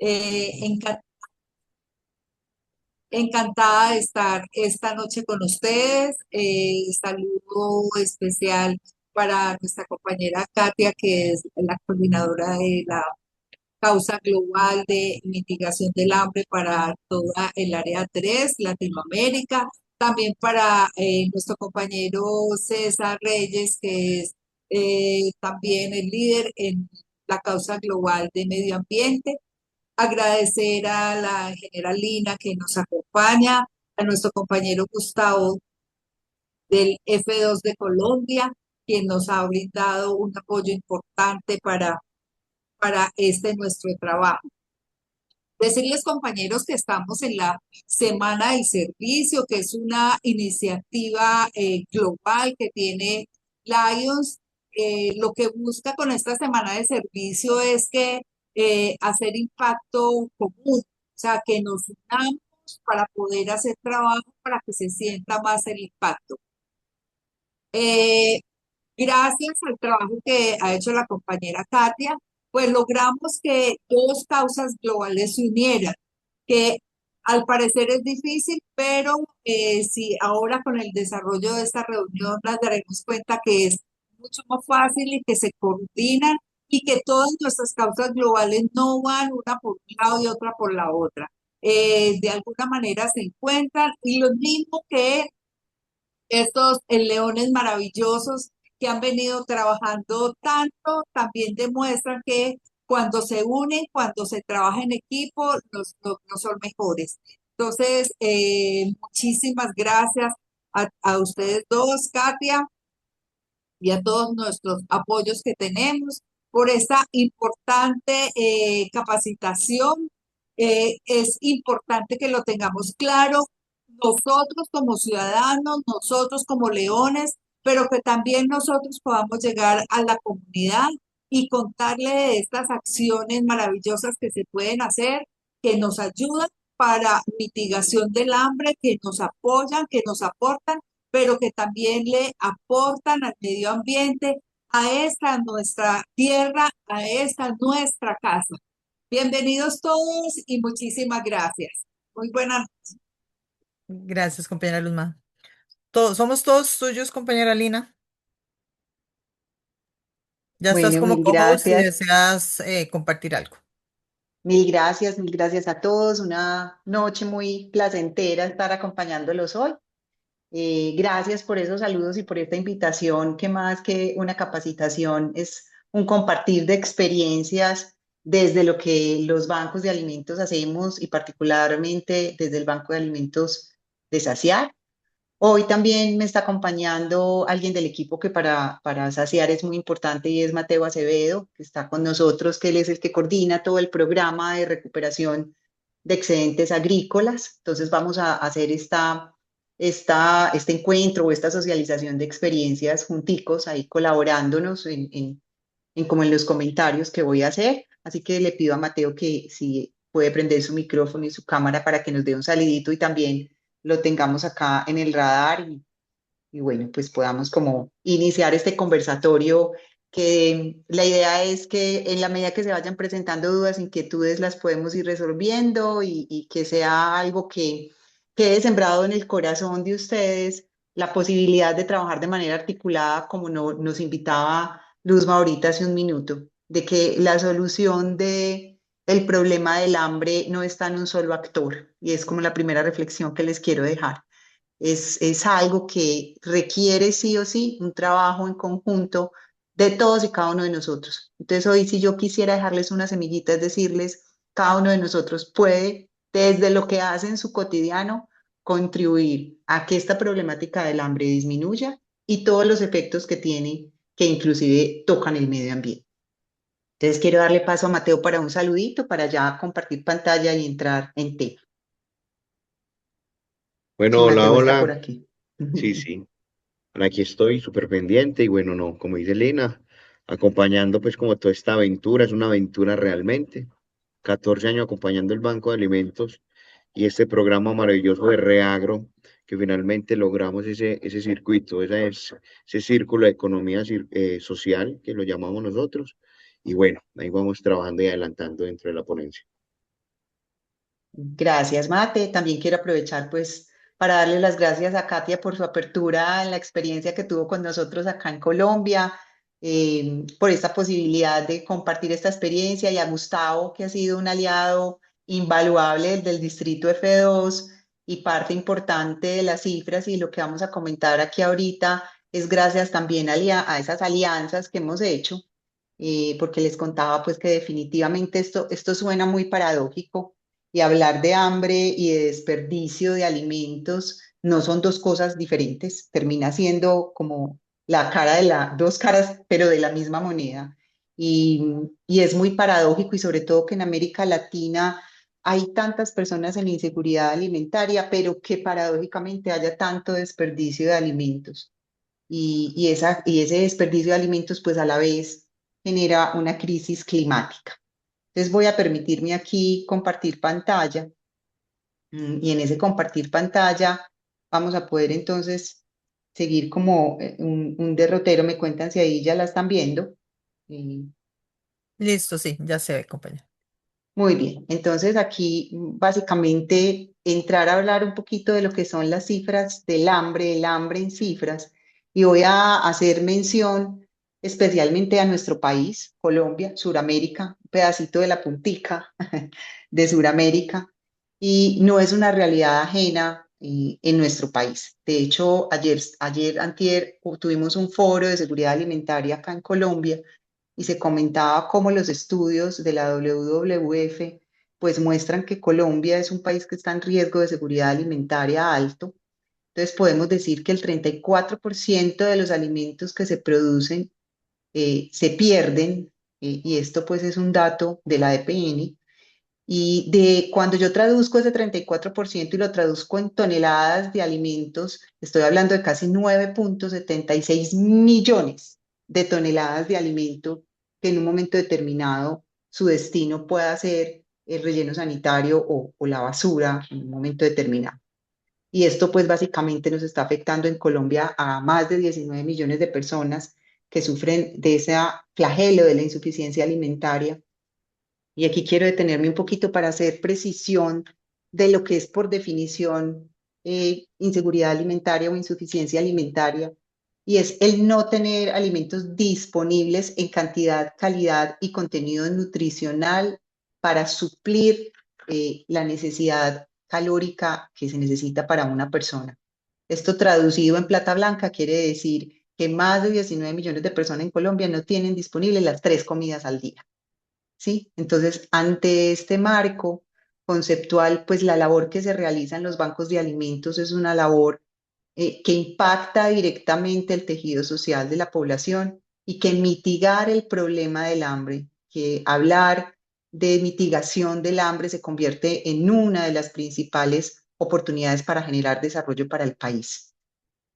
Encantada encantada de estar esta noche con ustedes. Saludo especial para nuestra compañera Katia, que es la coordinadora de la causa global de mitigación del hambre para toda el área 3 Latinoamérica. También para nuestro compañero César Reyes, que es también el líder en la causa global de medio ambiente. Agradecer a la ingeniera Lina que nos acompaña, a nuestro compañero Gustavo del F2 de Colombia, quien nos ha brindado un apoyo importante para este nuestro trabajo. Decirles, compañeros, que estamos en la Semana del Servicio, que es una iniciativa global que tiene Lions. Lo que busca con esta Semana de Servicio es que hacer impacto común, o sea, que nos unamos para poder hacer trabajo para que se sienta más el impacto. Eh, Gracias al trabajo que ha hecho la compañera Katia, pues logramos que dos causas globales se unieran, que al parecer es difícil, pero si ahora con el desarrollo de esta reunión nos daremos cuenta que es mucho más fácil y que se coordinan y que todas nuestras causas globales no van una por un lado y otra por la otra. De alguna manera se encuentran y lo mismo que estos leones maravillosos que han venido trabajando tanto, también demuestran que cuando se unen, cuando se trabaja en equipo, no son mejores. Entonces, muchísimas gracias a ustedes dos, Katia, y a todos nuestros apoyos que tenemos por esta importante capacitación. Es importante que lo tengamos claro nosotros como ciudadanos, nosotros como leones, pero que también nosotros podamos llegar a la comunidad y contarle de estas acciones maravillosas que se pueden hacer, que nos ayudan para mitigación del hambre, que nos apoyan, que nos aportan, pero que también le aportan al medio ambiente, a esta nuestra tierra, a esta nuestra casa. Bienvenidos todos y muchísimas gracias. Muy buenas. Gracias, compañera Luzma. Somos todos tuyos, compañera Lina. Ya estás Bueno, como mil co-host si gracias. deseas compartir algo. Mil gracias a todos. Una noche muy placentera estar acompañándolos hoy. Gracias por esos saludos y por esta invitación, que más que una capacitación es un compartir de experiencias desde lo que los bancos de alimentos hacemos y particularmente desde el Banco de Alimentos de Saciar. Hoy también me está acompañando alguien del equipo que para Saciar es muy importante y es Mateo Acevedo, que está con nosotros, que él es el que coordina todo el programa de recuperación de excedentes agrícolas. Entonces vamos a hacer este encuentro o esta socialización de experiencias junticos, ahí colaborándonos como en los comentarios que voy a hacer. Así que le pido a Mateo que si puede prender su micrófono y su cámara para que nos dé un salidito y también lo tengamos acá en el radar y bueno, pues podamos como iniciar este conversatorio, que la idea es que en la medida que se vayan presentando dudas, inquietudes, las podemos ir resolviendo y que sea algo que quede sembrado en el corazón de ustedes, la posibilidad de trabajar de manera articulada, como nos invitaba Luzma ahorita hace un minuto, de que la solución de el problema del hambre no está en un solo actor, y es como la primera reflexión que les quiero dejar. Es algo que requiere sí o sí un trabajo en conjunto de todos y cada uno de nosotros. Entonces hoy, si yo quisiera dejarles una semillita, es decirles, cada uno de nosotros puede, desde lo que hace en su cotidiano, contribuir a que esta problemática del hambre disminuya y todos los efectos que tiene, que inclusive tocan el medio ambiente. Entonces quiero darle paso a Mateo para un saludito, para ya compartir pantalla y entrar en tema. Si Bueno, hola, Mateo está por hola. aquí. Sí, sí. Bueno, aquí estoy súper pendiente y bueno, no, como dice Lina, acompañando pues como toda esta aventura, es una aventura realmente. 14 años acompañando el Banco de Alimentos y este programa maravilloso de Reagro, que finalmente logramos ese circuito, ese círculo de economía social, que lo llamamos nosotros. Y bueno, ahí vamos trabajando y adelantando dentro de la ponencia. Gracias, Mate. También quiero aprovechar pues para darle las gracias a Katia por su apertura en la experiencia que tuvo con nosotros acá en Colombia, por esta posibilidad de compartir esta experiencia y a Gustavo, que ha sido un aliado invaluable del Distrito F2 y parte importante de las cifras y lo que vamos a comentar aquí ahorita es gracias también a esas alianzas que hemos hecho, porque les contaba pues que definitivamente esto suena muy paradójico y hablar de hambre y de desperdicio de alimentos no son dos cosas diferentes, termina siendo como la cara de dos caras, pero de la misma moneda. Y es muy paradójico y sobre todo que en América Latina hay tantas personas en inseguridad alimentaria, pero que paradójicamente haya tanto desperdicio de alimentos. Y ese desperdicio de alimentos pues a la vez genera una crisis climática. Entonces voy a permitirme aquí compartir pantalla y en ese compartir pantalla vamos a poder entonces seguir como un derrotero. Me cuentan si ahí ya la están viendo. Eh, Listo, sí, ya se ve, compañera. Muy bien, entonces aquí básicamente entrar a hablar un poquito de lo que son las cifras del hambre, el hambre en cifras, y voy a hacer mención especialmente a nuestro país, Colombia, Suramérica, un pedacito de la puntica de Suramérica, y no es una realidad ajena en nuestro país. De hecho, antier, tuvimos un foro de seguridad alimentaria acá en Colombia y se comentaba cómo los estudios de la WWF pues muestran que Colombia es un país que está en riesgo de seguridad alimentaria alto. Entonces podemos decir que el 34% de los alimentos que se producen se pierden, y esto pues es un dato de la EPN, y de cuando yo traduzco ese 34% y lo traduzco en toneladas de alimentos, estoy hablando de casi 9,76 millones de toneladas de alimento que en un momento determinado su destino pueda ser el relleno sanitario o la basura en un momento determinado. Y esto pues básicamente nos está afectando en Colombia a más de 19 millones de personas que sufren de ese flagelo de la insuficiencia alimentaria. Y aquí quiero detenerme un poquito para hacer precisión de lo que es por definición inseguridad alimentaria o insuficiencia alimentaria, y es el no tener alimentos disponibles en cantidad, calidad y contenido nutricional para suplir la necesidad calórica que se necesita para una persona. Esto traducido en plata blanca quiere decir que más de 19 millones de personas en Colombia no tienen disponibles las 3 comidas al día. ¿Sí? Entonces, ante este marco conceptual, pues la labor que se realiza en los bancos de alimentos es una labor que impacta directamente el tejido social de la población y que mitigar el problema del hambre, que hablar de mitigación del hambre se convierte en una de las principales oportunidades para generar desarrollo para el país.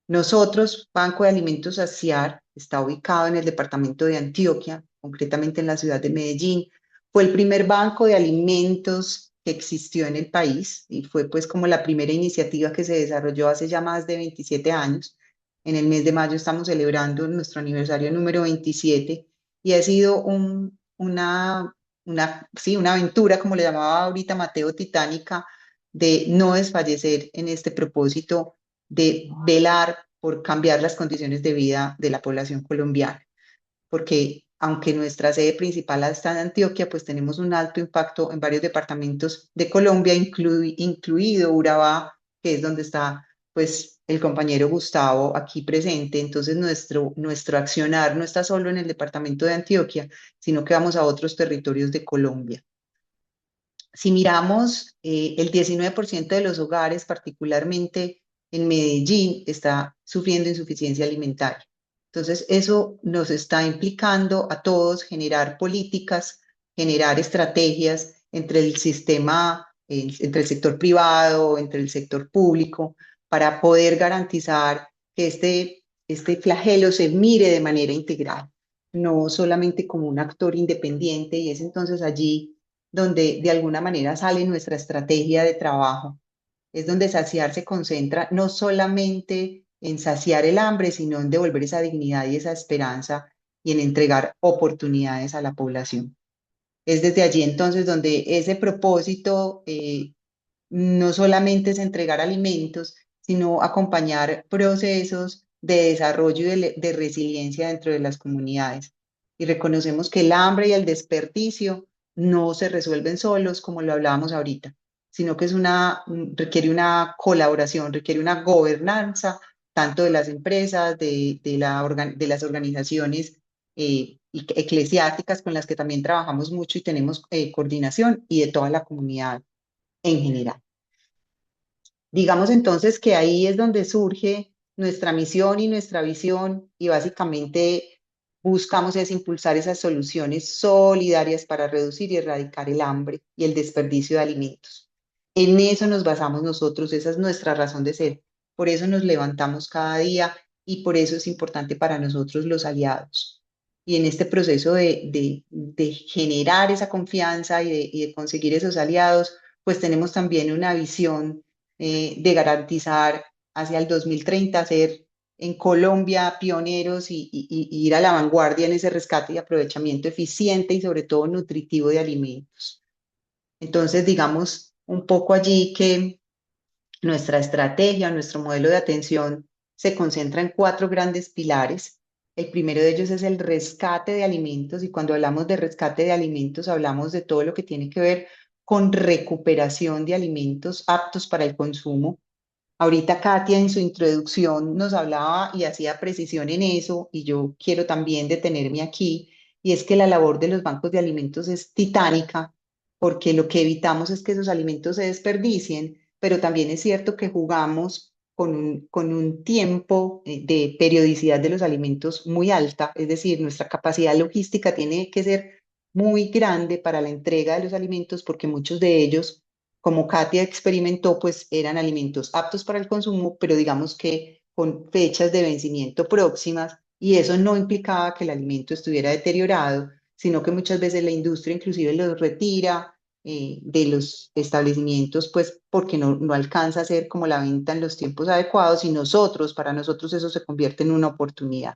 Nosotros, Banco de Alimentos ASIAR, está ubicado en el departamento de Antioquia, concretamente en la ciudad de Medellín. Fue el primer banco de alimentos que existió en el país y fue pues como la primera iniciativa que se desarrolló hace ya más de 27 años. En el mes de mayo estamos celebrando nuestro aniversario número 27 y ha sido una aventura, como le llamaba ahorita Mateo, titánica, de no desfallecer en este propósito de velar por cambiar las condiciones de vida de la población colombiana, porque aunque nuestra sede principal está en Antioquia, pues tenemos un alto impacto en varios departamentos de Colombia, incluido Urabá, que es donde está pues el compañero Gustavo aquí presente. Entonces nuestro accionar no está solo en el departamento de Antioquia, sino que vamos a otros territorios de Colombia. Si miramos, el 19% de los hogares, particularmente en Medellín, está sufriendo insuficiencia alimentaria. Entonces, eso nos está implicando a todos generar políticas, generar estrategias entre el sistema, entre el sector privado, entre el sector público, para poder garantizar que este flagelo se mire de manera integral, no solamente como un actor independiente, y es entonces allí donde de alguna manera sale nuestra estrategia de trabajo. Es donde saciar se concentra no solamente en saciar el hambre, sino en devolver esa dignidad y esa esperanza y en entregar oportunidades a la población. Es desde allí entonces donde ese propósito no solamente es entregar alimentos, sino acompañar procesos de desarrollo y de resiliencia dentro de las comunidades. Y reconocemos que el hambre y el desperdicio no se resuelven solos, como lo hablábamos ahorita, sino que requiere una colaboración, requiere una gobernanza, tanto de las empresas, de las organizaciones eclesiásticas con las que también trabajamos mucho y tenemos coordinación, y de toda la comunidad en general. Digamos entonces que ahí es donde surge nuestra misión y nuestra visión, y básicamente buscamos es impulsar esas soluciones solidarias para reducir y erradicar el hambre y el desperdicio de alimentos. En eso nos basamos nosotros, esa es nuestra razón de ser. Por eso nos levantamos cada día y por eso es importante para nosotros los aliados. Y en este proceso de generar esa confianza y de conseguir esos aliados, pues tenemos también una visión de garantizar hacia el 2030 ser en Colombia pioneros y ir a la vanguardia en ese rescate y aprovechamiento eficiente y sobre todo nutritivo de alimentos. Entonces, digamos un poco allí que nuestra estrategia, nuestro modelo de atención se concentra en 4 grandes pilares. El primero de ellos es el rescate de alimentos, y cuando hablamos de rescate de alimentos hablamos de todo lo que tiene que ver con recuperación de alimentos aptos para el consumo. Ahorita Katia en su introducción nos hablaba y hacía precisión en eso, y yo quiero también detenerme aquí, y es que la labor de los bancos de alimentos es titánica, porque lo que evitamos es que esos alimentos se desperdicien, pero también es cierto que jugamos con un tiempo de periodicidad de los alimentos muy alta, es decir, nuestra capacidad logística tiene que ser muy grande para la entrega de los alimentos, porque muchos de ellos, como Katia experimentó, pues eran alimentos aptos para el consumo, pero digamos que con fechas de vencimiento próximas, y eso no implicaba que el alimento estuviera deteriorado, sino que muchas veces la industria inclusive los retira de los establecimientos, pues porque no alcanza a ser como la venta en los tiempos adecuados, y para nosotros eso se convierte en una oportunidad.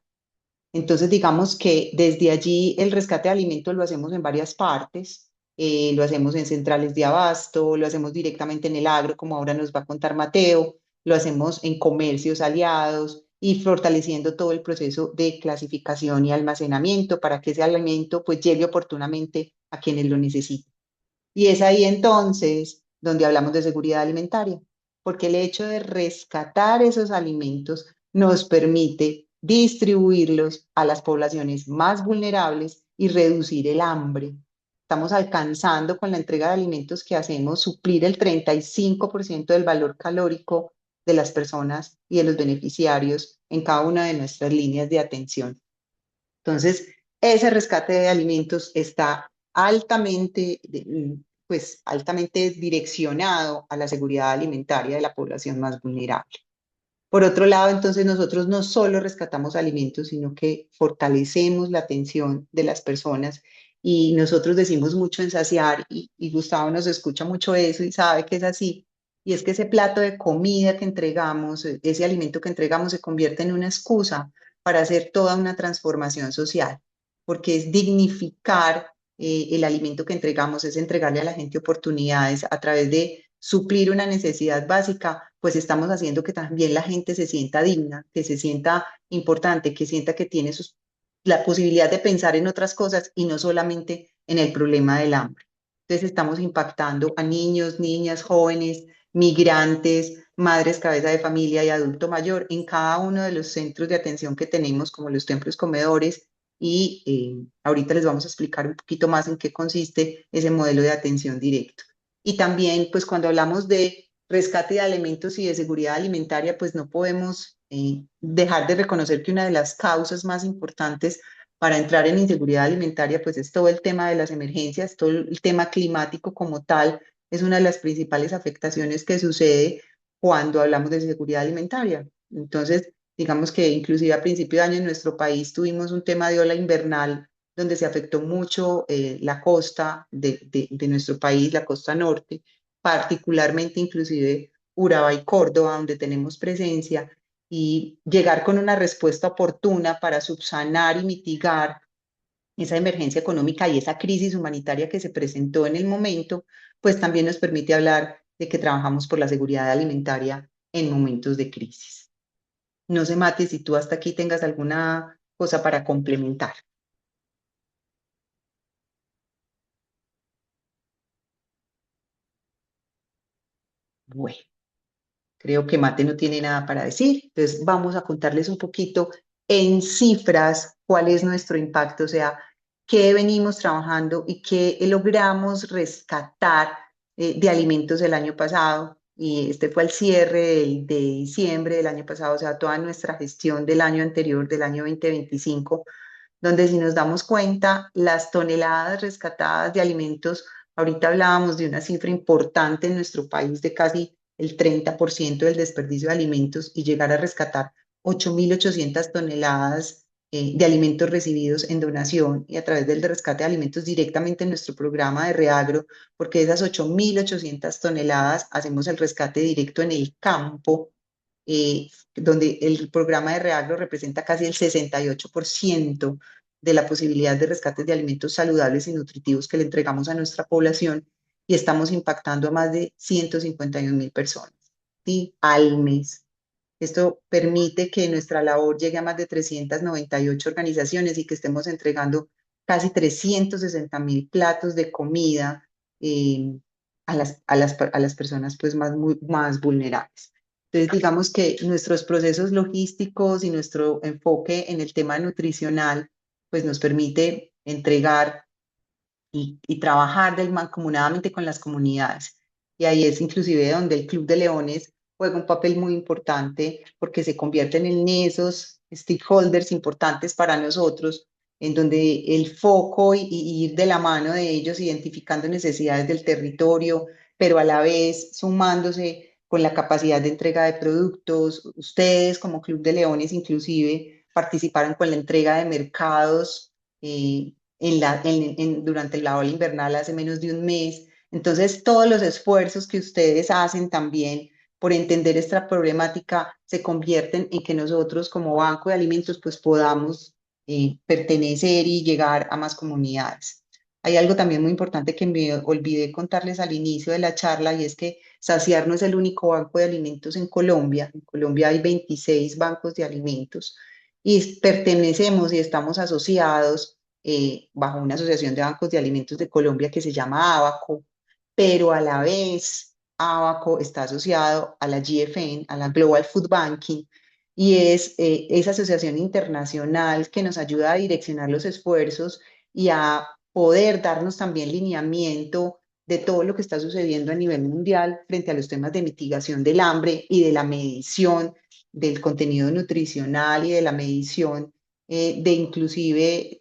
Entonces, digamos que desde allí el rescate de alimentos lo hacemos en varias partes. Lo hacemos en centrales de abasto, lo hacemos directamente en el agro, como ahora nos va a contar Mateo, lo hacemos en comercios aliados y fortaleciendo todo el proceso de clasificación y almacenamiento para que ese alimento pues llegue oportunamente a quienes lo necesitan. Y es ahí entonces donde hablamos de seguridad alimentaria, porque el hecho de rescatar esos alimentos nos permite distribuirlos a las poblaciones más vulnerables y reducir el hambre. Estamos alcanzando con la entrega de alimentos que hacemos suplir el 35% del valor calórico de las personas y de los beneficiarios en cada una de nuestras líneas de atención. Entonces, ese rescate de alimentos está altamente direccionado a la seguridad alimentaria de la población más vulnerable. Por otro lado, entonces nosotros no solo rescatamos alimentos, sino que fortalecemos la atención de las personas, y nosotros decimos mucho en saciar, y Gustavo nos escucha mucho eso y sabe que es así, y es que ese plato de comida que entregamos, ese alimento que entregamos se convierte en una excusa para hacer toda una transformación social, porque es dignificar el alimento que entregamos, es entregarle a la gente oportunidades a través de suplir una necesidad básica, pues estamos haciendo que también la gente se sienta digna, que se sienta importante, que sienta que tiene la posibilidad de pensar en otras cosas y no solamente en el problema del hambre. Entonces estamos impactando a niños, niñas, jóvenes, migrantes, madres, cabeza de familia y adulto mayor en cada uno de los centros de atención que tenemos, como los templos comedores, y ahorita les vamos a explicar un poquito más en qué consiste ese modelo de atención directo. Y también, pues cuando hablamos de rescate de alimentos y de seguridad alimentaria, pues no podemos dejar de reconocer que una de las causas más importantes para entrar en inseguridad alimentaria, pues es todo el tema de las emergencias, todo el tema climático como tal, es una de las principales afectaciones que sucede cuando hablamos de seguridad alimentaria. Entonces, digamos que inclusive a principio de año en nuestro país tuvimos un tema de ola invernal donde se afectó mucho la costa de nuestro país, la costa norte, particularmente inclusive Urabá y Córdoba, donde tenemos presencia, y llegar con una respuesta oportuna para subsanar y mitigar esa emergencia económica y esa crisis humanitaria que se presentó en el momento, pues también nos permite hablar de que trabajamos por la seguridad alimentaria en momentos de crisis. No sé, Mati, si tú hasta aquí tengas alguna cosa para complementar. Bueno, creo que Mate no tiene nada para decir, entonces vamos a contarles un poquito en cifras cuál es nuestro impacto, o sea, qué venimos trabajando y qué logramos rescatar de alimentos el año pasado. Y este fue el cierre de diciembre del año pasado, o sea, toda nuestra gestión del año anterior, del año 2025, donde si nos damos cuenta, las toneladas rescatadas de alimentos, ahorita hablábamos de una cifra importante en nuestro país de casi el 30% del desperdicio de alimentos y llegar a rescatar 8.800 toneladas de alimentos recibidos en donación y a través del rescate de alimentos directamente en nuestro programa de Reagro, porque de esas 8.800 toneladas hacemos el rescate directo en el campo, donde el programa de Reagro representa casi el 68% de la posibilidad de rescate de alimentos saludables y nutritivos que le entregamos a nuestra población y estamos impactando a más de 151.000 personas, ¿sí? Al mes. Esto permite que nuestra labor llegue a más de 398 organizaciones y que estemos entregando casi 360.000 platos de comida a las personas pues, más vulnerables. Entonces, digamos que nuestros procesos logísticos y nuestro enfoque en el tema nutricional pues, nos permite entregar y trabajar mancomunadamente con las comunidades. Y ahí es inclusive donde el Club de Leones juega un papel muy importante porque se convierten en esos stakeholders importantes para nosotros, en donde el foco y ir de la mano de ellos, identificando necesidades del territorio, pero a la vez sumándose con la capacidad de entrega de productos. Ustedes como Club de Leones inclusive participaron con la entrega de mercados. Durante la ola invernal hace menos de un mes. Entonces, todos los esfuerzos que ustedes hacen también por entender esta problemática se convierten en que nosotros como Banco de Alimentos pues podamos pertenecer y llegar a más comunidades. Hay algo también muy importante que me olvidé contarles al inicio de la charla y es que Saciar no es el único banco de alimentos en Colombia. En Colombia hay 26 bancos de alimentos y pertenecemos y estamos asociados bajo una asociación de bancos de alimentos de Colombia que se llama ABACO, pero a la vez ABACO está asociado a la GFN, a la Global Food Banking, y es esa asociación internacional que nos ayuda a direccionar los esfuerzos y a poder darnos también lineamiento de todo lo que está sucediendo a nivel mundial frente a los temas de mitigación del hambre y de la medición del contenido nutricional y de la medición de inclusive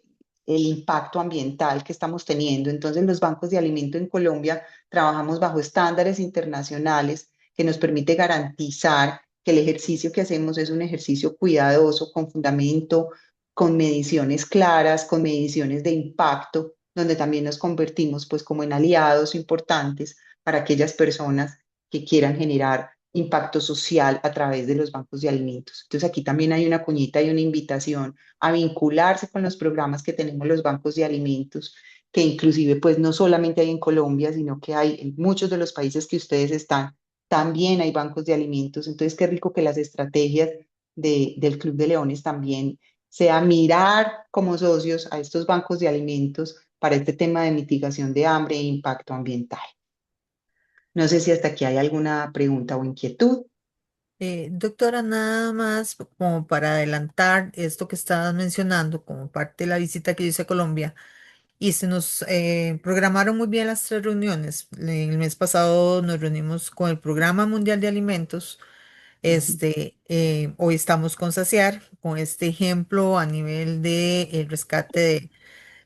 el impacto ambiental que estamos teniendo. Entonces, los bancos de alimento en Colombia trabajamos bajo estándares internacionales que nos permite garantizar que el ejercicio que hacemos es un ejercicio cuidadoso, con fundamento, con mediciones claras, con mediciones de impacto, donde también nos convertimos pues como en aliados importantes para aquellas personas que quieran generar impacto social a través de los bancos de alimentos. Entonces aquí también hay una cuñita y una invitación a vincularse con los programas que tenemos los bancos de alimentos, que inclusive pues no solamente hay en Colombia, sino que hay en muchos de los países que ustedes están, también hay bancos de alimentos. Entonces qué rico que las estrategias del Club de Leones también sea mirar como socios a estos bancos de alimentos para este tema de mitigación de hambre e impacto ambiental. No sé si hasta aquí hay alguna pregunta o inquietud. Doctora, nada más como para adelantar esto que estabas mencionando como parte de la visita que yo hice a Colombia y se nos programaron muy bien las tres reuniones. El mes pasado nos reunimos con el Programa Mundial de Alimentos. Hoy estamos con Saciar, con este ejemplo a nivel de el rescate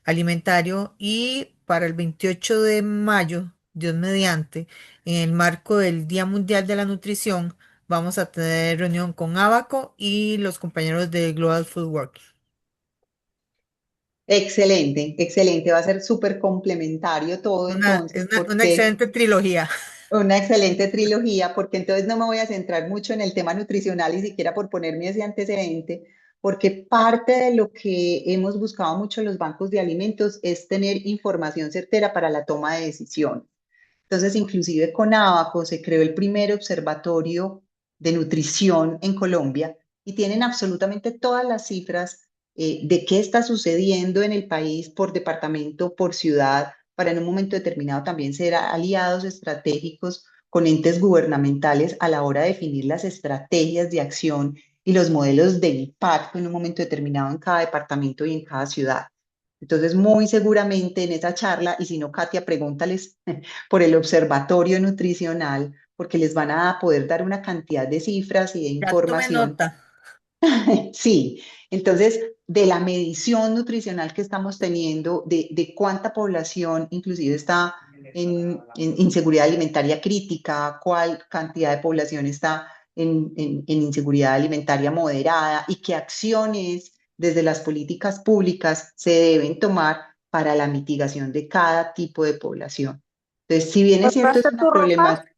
alimentario y para el 28 de mayo, Dios mediante, en el marco del Día Mundial de la Nutrición, vamos a tener reunión con Abaco y los compañeros de Global Food Work. Excelente, excelente. Va a ser súper complementario todo Es entonces, una porque excelente trilogía. una excelente trilogía, porque entonces no me voy a centrar mucho en el tema nutricional y siquiera por ponerme ese antecedente, porque parte de lo que hemos buscado mucho en los bancos de alimentos es tener información certera para la toma de decisiones. Entonces, inclusive con Abaco se creó el primer observatorio de nutrición en Colombia y tienen absolutamente todas las cifras de qué está sucediendo en el país por departamento, por ciudad, para en un momento determinado también ser aliados estratégicos con entes gubernamentales a la hora de definir las estrategias de acción y los modelos de impacto en un momento determinado en cada departamento y en cada ciudad. Entonces, muy seguramente en esa charla, y si no, Katia, pregúntales por el observatorio nutricional, porque les van a poder dar una cantidad de cifras y de Ya tomé información. nota. Sí, entonces, de la medición nutricional que estamos teniendo, de cuánta población inclusive está en inseguridad alimentaria crítica, cuál cantidad de población está en inseguridad alimentaria moderada y qué acciones desde las políticas públicas se deben tomar para la mitigación de cada tipo de población. Entonces, si bien es cierto, es ¿Pasaste una tu ropa? problemática,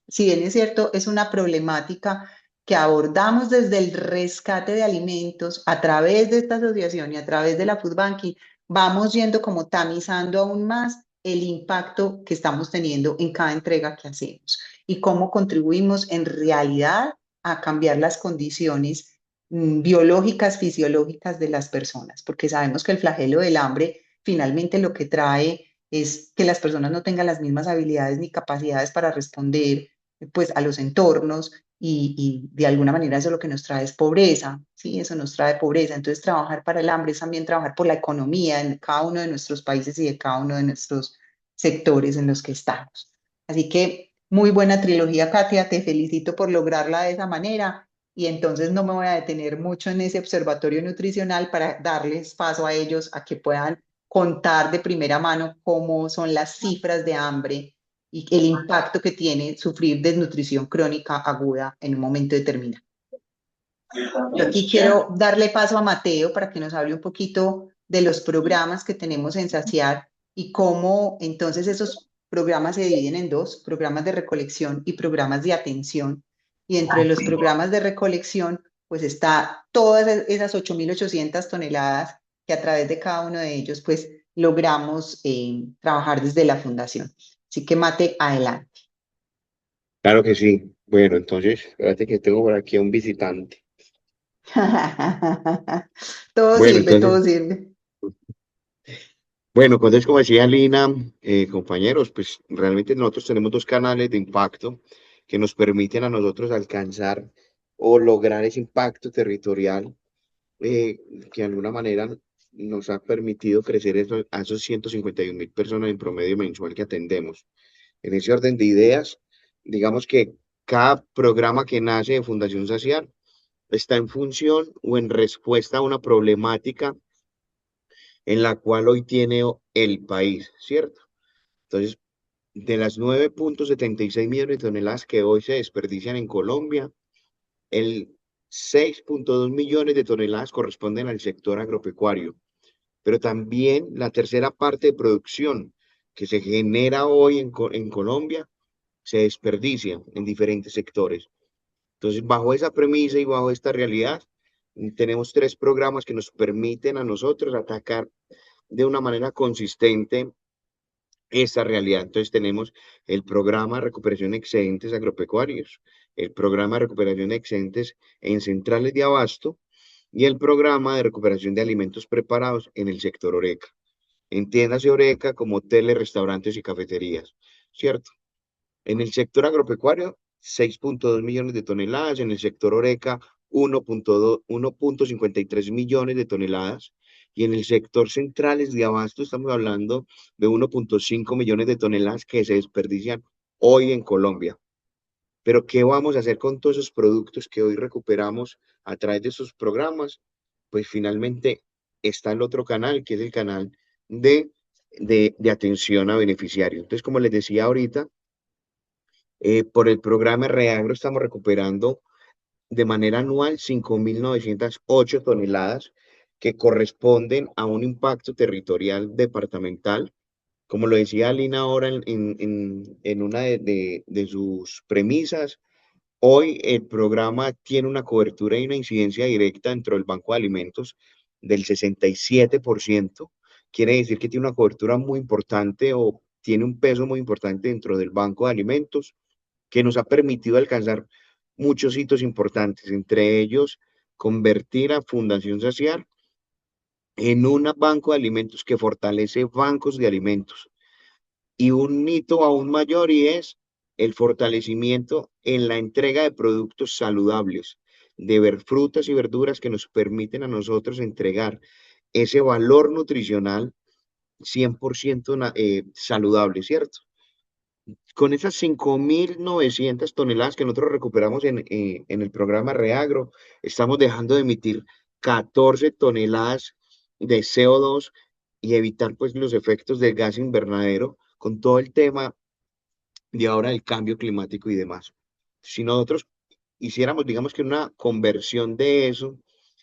si bien es cierto, es una problemática que abordamos desde el rescate de alimentos a través de esta asociación y a través de la Food Banking, vamos yendo como tamizando aún más el impacto que estamos teniendo en cada entrega que hacemos y cómo contribuimos en realidad a cambiar las condiciones biológicas, fisiológicas de las personas, porque sabemos que el flagelo del hambre finalmente lo que trae es que las personas no tengan las mismas habilidades ni capacidades para responder pues a los entornos y de alguna manera eso lo que nos trae es pobreza, ¿sí? Eso nos trae pobreza. Entonces trabajar para el hambre es también trabajar por la economía en cada uno de nuestros países y de cada uno de nuestros sectores en los que estamos. Así que muy buena trilogía, Katia, te felicito por lograrla de esa manera y entonces no me voy a detener mucho en ese observatorio nutricional para darles paso a ellos a que puedan contar de primera mano cómo son las cifras de hambre y el impacto que tiene sufrir desnutrición crónica aguda en un momento determinado. Yo aquí quiero darle paso a Mateo para que nos hable un poquito de los programas que tenemos en Saciar y cómo entonces esos programas se dividen en dos, programas de recolección y programas de atención. Y dentro de los programas de recolección, pues está todas esas 8.800 toneladas que a través de cada uno de ellos, pues logramos trabajar desde la fundación. Así que Mate, adelante. Claro que sí. Bueno, entonces, fíjate que tengo por aquí a un visitante. Todo Bueno, sirve, entonces, todo sirve. bueno, entonces, como decía Lina, compañeros, pues realmente nosotros tenemos dos canales de impacto que nos permiten a nosotros alcanzar o lograr ese impacto territorial eh, que de alguna manera nos ha permitido crecer a esos 151.000 personas en promedio mensual que atendemos. En ese orden de ideas, digamos que cada programa que nace de Fundación Saciar está en función o en respuesta a una problemática en la cual hoy tiene el país, ¿cierto? Entonces, de las 9,76 millones de toneladas que hoy se desperdician en Colombia, el 6,2 millones de toneladas corresponden al sector agropecuario, pero también la tercera parte de producción que se genera hoy en Colombia se desperdicia en diferentes sectores. Entonces, bajo esa premisa y bajo esta realidad, tenemos tres programas que nos permiten a nosotros atacar de una manera consistente esa realidad. Entonces, tenemos el programa de recuperación de excedentes agropecuarios, el programa de recuperación de excedentes en centrales de abasto y el programa de recuperación de alimentos preparados en el sector Oreca. Entiéndase Oreca como hoteles, restaurantes y cafeterías, ¿cierto? En el sector agropecuario, 6,2 millones de toneladas. En el sector Oreca, 1,53 millones de toneladas. Y en el sector centrales de abasto estamos hablando de 1,5 millones de toneladas que se desperdician hoy en Colombia. Pero ¿qué vamos a hacer con todos esos productos que hoy recuperamos a través de esos programas? Pues finalmente está el otro canal, que es el canal de, de atención a beneficiarios. Entonces, como les decía ahorita, por el programa Reagro estamos recuperando de manera anual 5.908 toneladas que corresponden a un impacto territorial departamental. Como lo decía Lina ahora en una de sus premisas, hoy el programa tiene una cobertura y una incidencia directa dentro del Banco de Alimentos del 67%. Quiere decir que tiene una cobertura muy importante o tiene un peso muy importante dentro del banco de alimentos que nos ha permitido alcanzar muchos hitos importantes, entre ellos convertir a Fundación Saciar en un banco de alimentos que fortalece bancos de alimentos. Y un hito aún mayor y es el fortalecimiento en la entrega de productos saludables, de ver frutas y verduras que nos permiten a nosotros entregar ese valor nutricional 100% saludable, ¿cierto? Con esas 5.900 toneladas que nosotros recuperamos en el programa Reagro, estamos dejando de emitir 14 toneladas de CO2 y evitar pues los efectos del gas invernadero con todo el tema de ahora del cambio climático y demás. Si nosotros hiciéramos, digamos que una conversión de eso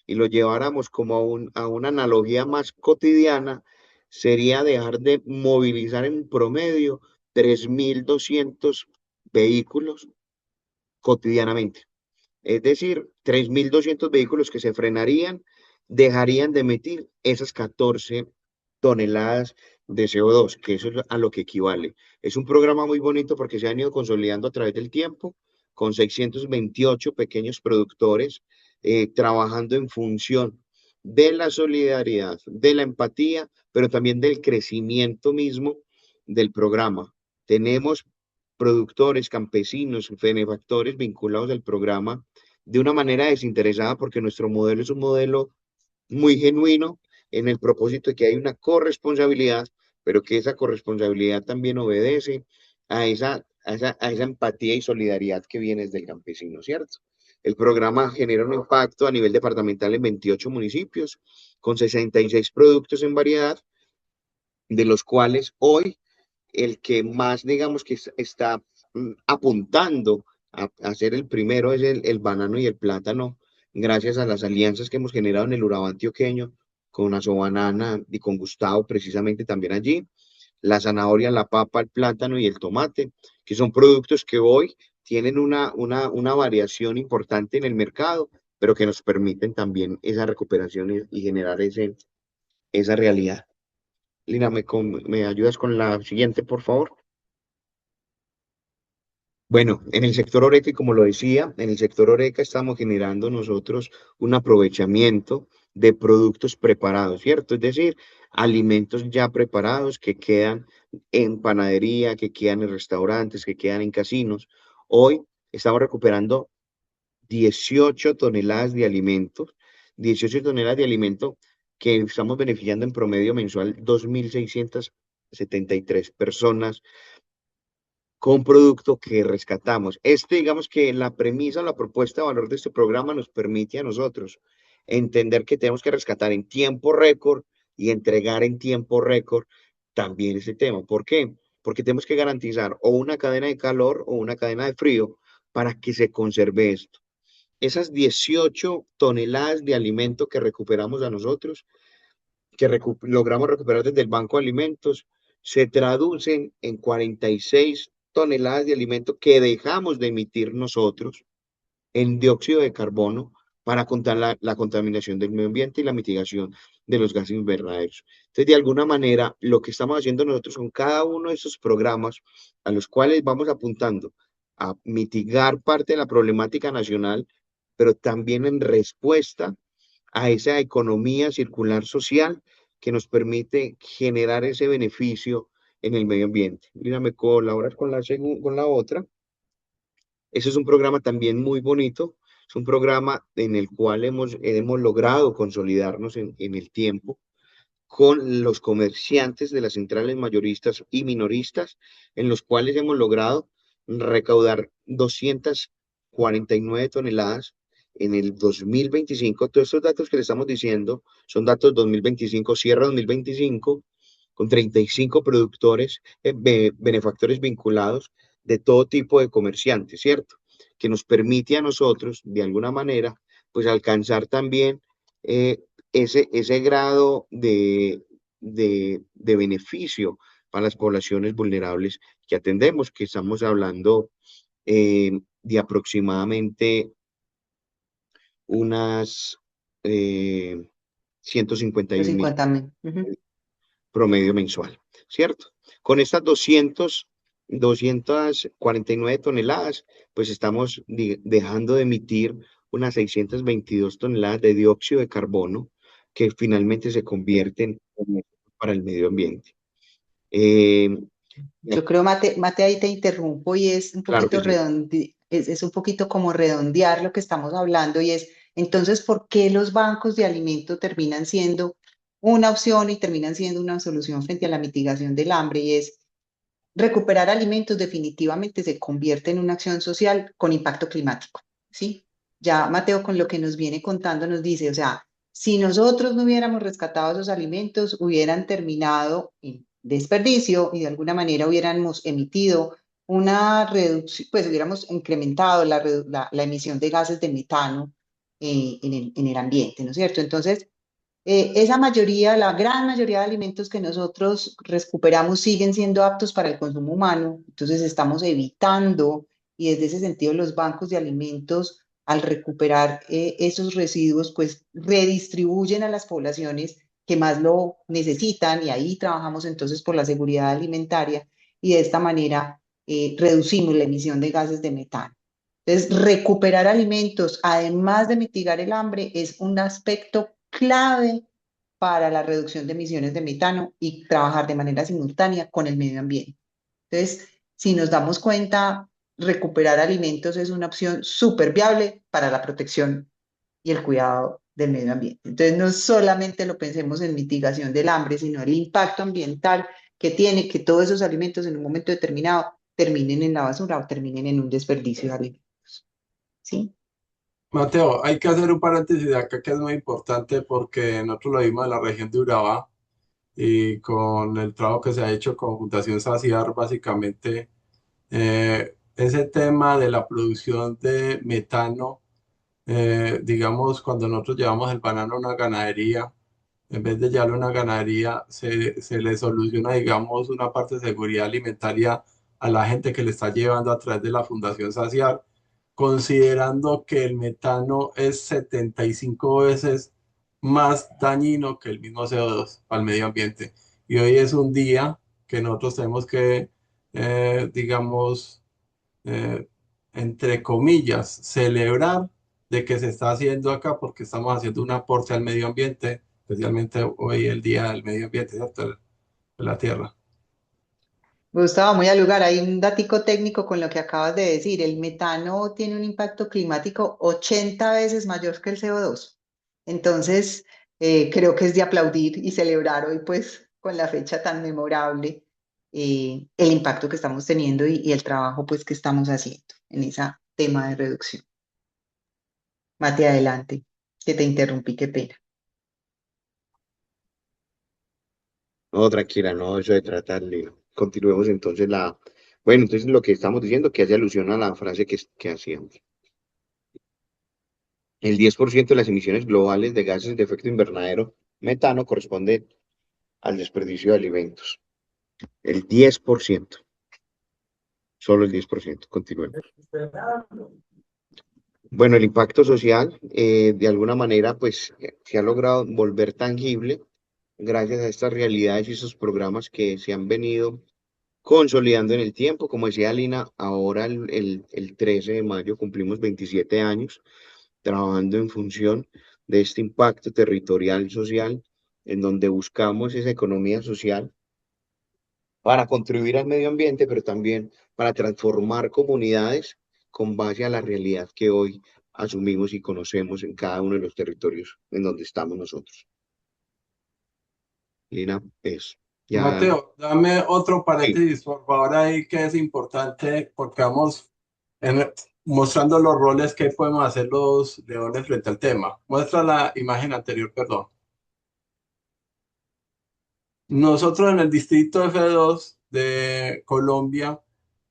y lo lleváramos como a una analogía más cotidiana, sería dejar de movilizar en promedio 3.200 vehículos cotidianamente. Es decir, 3.200 vehículos que se frenarían, dejarían de emitir esas 14 toneladas de CO2, que eso es a lo que equivale. Es un programa muy bonito porque se han ido consolidando a través del tiempo, con 628 pequeños productores trabajando en función de la solidaridad, de la empatía, pero también del crecimiento mismo del programa. Tenemos productores, campesinos, benefactores vinculados al programa de una manera desinteresada porque nuestro modelo es un modelo muy genuino en el propósito de que hay una corresponsabilidad, pero que esa corresponsabilidad también obedece a esa empatía y solidaridad que viene desde el campesino, ¿cierto? El programa genera un impacto a nivel departamental en 28 municipios, con 66 productos en variedad, de los cuales hoy el que más, digamos, que está apuntando a ser el primero es el banano y el plátano, gracias a las alianzas que hemos generado en el Urabá antioqueño, con Asobanana y con Gustavo, precisamente también allí, la zanahoria, la papa, el plátano y el tomate, que son productos que hoy tienen una variación importante en el mercado, pero que nos permiten también esa recuperación y generar esa realidad. Lina, ¿me ayudas con la siguiente, por favor? Bueno, en el sector Oreca, y como lo decía, en el sector Oreca estamos generando nosotros un aprovechamiento de productos preparados, ¿cierto? Es decir, alimentos ya preparados que quedan en panadería, que quedan en restaurantes, que quedan en casinos. Hoy estamos recuperando 18 toneladas de alimentos, 18 toneladas de alimento que estamos beneficiando en promedio mensual 2.673 personas con producto que rescatamos. Digamos que la premisa, la propuesta de valor de este programa nos permite a nosotros entender que tenemos que rescatar en tiempo récord y entregar en tiempo récord también ese tema. ¿Por qué? Porque tenemos que garantizar o una cadena de calor o una cadena de frío para que se conserve esto. Esas 18 toneladas de alimento que recuperamos a nosotros que logramos recuperar desde el Banco de Alimentos se traducen en 46 toneladas de alimento que dejamos de emitir nosotros en dióxido de carbono para contar la contaminación del medio ambiente y la mitigación de los gases invernaderos. Entonces, de alguna manera, lo que estamos haciendo nosotros con cada uno de estos programas a los cuales vamos apuntando a mitigar parte de la problemática nacional, pero también en respuesta a esa economía circular social que nos permite generar ese beneficio en el medio ambiente. Mira, me colaboras con la otra. Ese es un programa también muy bonito. Es un programa en el cual hemos logrado consolidarnos en el tiempo con los comerciantes de las centrales mayoristas y minoristas, en los cuales hemos logrado recaudar 249 toneladas en el 2025. Todos estos datos que le estamos diciendo son datos 2025, cierre 2025, con 35 productores, benefactores vinculados de todo tipo de comerciantes, ¿cierto? Que nos permite a nosotros, de alguna manera, pues alcanzar también eh, ese grado de beneficio para las poblaciones vulnerables que atendemos, que estamos hablando de aproximadamente unas eh, 151.000 150.000. promedio mensual. ¿cierto? Con estas 249 toneladas, pues estamos dejando de emitir unas 622 toneladas de dióxido de carbono que finalmente se convierten en para el medio ambiente. Eh, Yo creo, Mate, ahí te interrumpo y es un claro que poquito sí. es un poquito como redondear lo que estamos hablando y es, entonces, ¿por qué los bancos de alimento terminan siendo una opción y terminan siendo una solución frente a la mitigación del hambre? Y es, recuperar alimentos definitivamente se convierte en una acción social con impacto climático, ¿sí? Ya Mateo con lo que nos viene contando nos dice, o sea, si nosotros no hubiéramos rescatado esos alimentos, hubieran terminado en desperdicio y de alguna manera hubiéramos emitido una reducción, pues hubiéramos incrementado la emisión de gases de metano en el ambiente, ¿no es cierto? Entonces, esa mayoría, la gran mayoría de alimentos que nosotros recuperamos siguen siendo aptos para el consumo humano, entonces estamos evitando, y desde ese sentido los bancos de alimentos, al recuperar esos residuos, pues redistribuyen a las poblaciones que más lo necesitan y ahí trabajamos entonces por la seguridad alimentaria y de esta manera reducimos la emisión de gases de metano. Entonces, recuperar alimentos, además de mitigar el hambre, es un aspecto clave para la reducción de emisiones de metano y trabajar de manera simultánea con el medio ambiente. Entonces, si nos damos cuenta, recuperar alimentos es una opción súper viable para la protección y el cuidado del medio ambiente. Entonces, no solamente lo pensemos en mitigación del hambre, sino el impacto ambiental que tiene que todos esos alimentos en un momento determinado terminen en la basura o terminen en un desperdicio de alimentos. ¿Sí? Mateo, hay que hacer un paréntesis de acá que es muy importante porque nosotros lo vimos en la región de Urabá y con el trabajo que se ha hecho con Fundación Saciar, básicamente ese tema de la producción de metano, digamos, cuando nosotros llevamos el banano a una ganadería, en vez de llevarlo a una ganadería, se le soluciona, digamos, una parte de seguridad alimentaria a la gente que le está llevando a través de la Fundación Saciar, considerando que el metano es 75 veces más dañino que el mismo CO2 al medio ambiente. Y hoy es un día que nosotros tenemos que, digamos, eh, entre comillas, celebrar de que se está haciendo acá porque estamos haciendo un aporte al medio ambiente, especialmente hoy el Día del Medio Ambiente, ¿cierto? De la Tierra. Gustavo, muy al lugar. Hay un datico técnico con lo que acabas de decir. El metano tiene un impacto climático 80 veces mayor que el CO2. Entonces, creo que es de aplaudir y celebrar hoy, pues, con la fecha tan memorable, el impacto que estamos teniendo y el trabajo, pues, que estamos haciendo en ese tema de reducción. Mate, adelante, que te interrumpí, qué pena. No, tranquila, no, eso de tratarle. Continuemos entonces Bueno, entonces lo que estamos diciendo que hace alusión a la frase que hacíamos. El 10% de las emisiones globales de gases de efecto invernadero, metano, corresponde al desperdicio de alimentos. El 10%, solo el 10%. Continuemos. Bueno, el impacto social, de alguna manera, pues se ha logrado volver tangible gracias a estas realidades y esos programas que se han venido consolidando en el tiempo. Como decía Lina, ahora el 13 de mayo cumplimos 27 años trabajando en función de este impacto territorial y social, en donde buscamos esa economía social para contribuir al medio ambiente, pero también para transformar comunidades con base a la realidad que hoy asumimos y conocemos en cada uno de los territorios en donde estamos nosotros. Lina, eso. Ya, Mateo, dame otro sí. paréntesis, por favor, ahí que es importante porque vamos mostrando los roles que podemos hacer los leones frente al tema. Muestra la imagen anterior, perdón. Nosotros en el distrito F2 de Colombia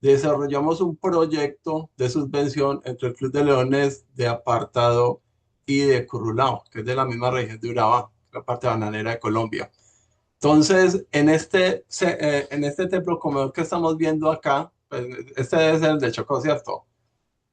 desarrollamos un proyecto de subvención entre el Club de Leones de Apartado y de Currulao, que es de la misma región de Urabá, la parte bananera de Colombia. Entonces, en este templo comedor que estamos viendo acá, pues, este es el de Chocó, ¿cierto?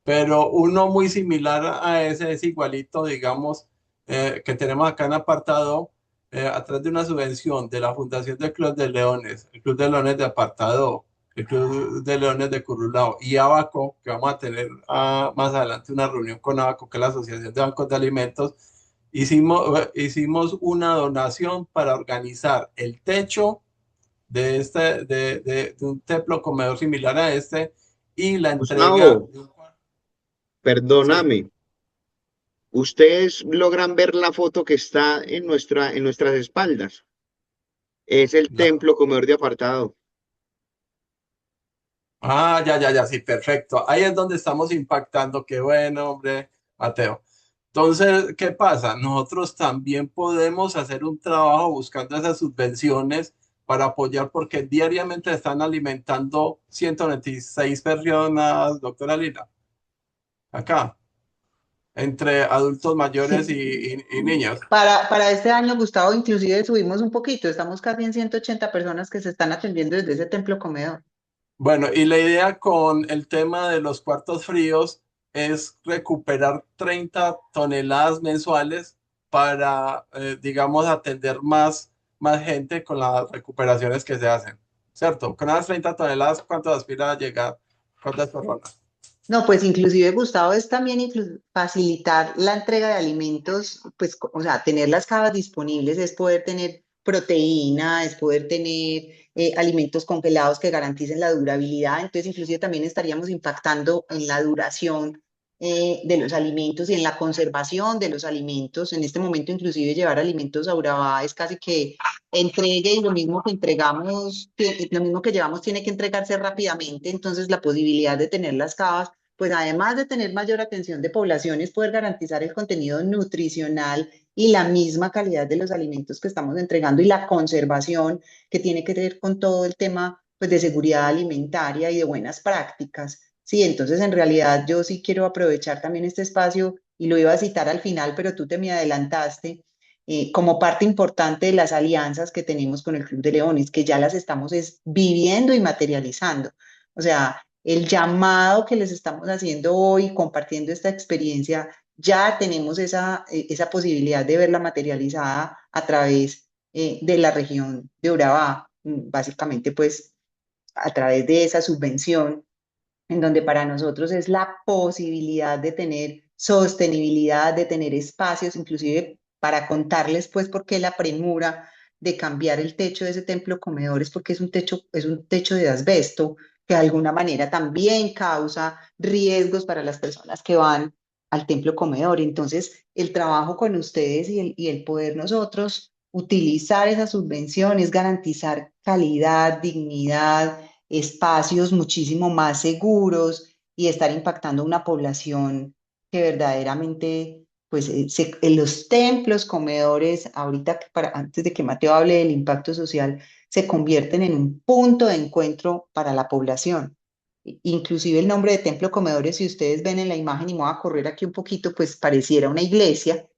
Pero uno muy similar a ese es igualito, digamos, que tenemos acá en Apartado, a través de una subvención de la Fundación del Club de Leones, el Club de Leones de Apartado, el Club de Leones de Curulao y Abaco, que vamos a tener más adelante una reunión con Abaco, que es la Asociación de Bancos de Alimentos, hicimos una donación para organizar el techo de un templo comedor similar a este y la entrega Gustavo, de un cuarto. Sí. perdóname. Ustedes logran ver la foto que está en nuestras espaldas. Es el No. templo comedor de apartado. Ah, ya, sí, perfecto. Ahí es donde estamos impactando. Qué bueno, hombre, Mateo. Entonces, ¿qué pasa? Nosotros también podemos hacer un trabajo buscando esas subvenciones para apoyar, porque diariamente están alimentando 126 personas, doctora Lina, acá, entre adultos mayores Sí. y niños. Para este año, Gustavo, inclusive subimos un poquito, estamos casi en 180 personas que se están atendiendo desde ese templo comedor. Bueno, y la idea con el tema de los cuartos fríos es recuperar 30 toneladas mensuales para, digamos, atender más gente con las recuperaciones que se hacen, ¿cierto? Con esas 30 toneladas, ¿cuánto aspira a llegar? ¿Cuántas personas? No, pues inclusive, Gustavo, es también facilitar la entrega de alimentos, pues, o sea, tener las cavas disponibles es poder tener proteína, es poder tener alimentos congelados que garanticen la durabilidad. Entonces, inclusive también estaríamos impactando en la duración de los alimentos y en la conservación de los alimentos. En este momento, inclusive llevar alimentos a Urabá es casi que entregue y lo mismo que entregamos, lo mismo que llevamos tiene que entregarse rápidamente. Entonces, la posibilidad de tener las cavas pues además de tener mayor atención de poblaciones, poder garantizar el contenido nutricional y la misma calidad de los alimentos que estamos entregando y la conservación que tiene que ver con todo el tema pues, de seguridad alimentaria y de buenas prácticas. Sí, entonces en realidad yo sí quiero aprovechar también este espacio y lo iba a citar al final, pero tú te me adelantaste como parte importante de las alianzas que tenemos con el Club de Leones, que ya las estamos viviendo y materializando. O sea, el llamado que les estamos haciendo hoy, compartiendo esta experiencia, ya tenemos esa posibilidad de verla materializada a través de la región de Urabá, básicamente pues a través de esa subvención, en donde para nosotros es la posibilidad de tener sostenibilidad, de tener espacios, inclusive para contarles pues por qué la premura de cambiar el techo de ese templo comedor es porque es un techo de asbesto que de alguna manera también causa riesgos para las personas que van al templo comedor. Entonces, el trabajo con ustedes y el poder nosotros utilizar esa subvención es garantizar calidad, dignidad, espacios muchísimo más seguros y estar impactando a una población que verdaderamente, pues en los templos, comedores, ahorita antes de que Mateo hable del impacto social, se convierten en un punto de encuentro para la población. Inclusive el nombre de templo comedores, si ustedes ven en la imagen y me voy a correr aquí un poquito, pues pareciera una iglesia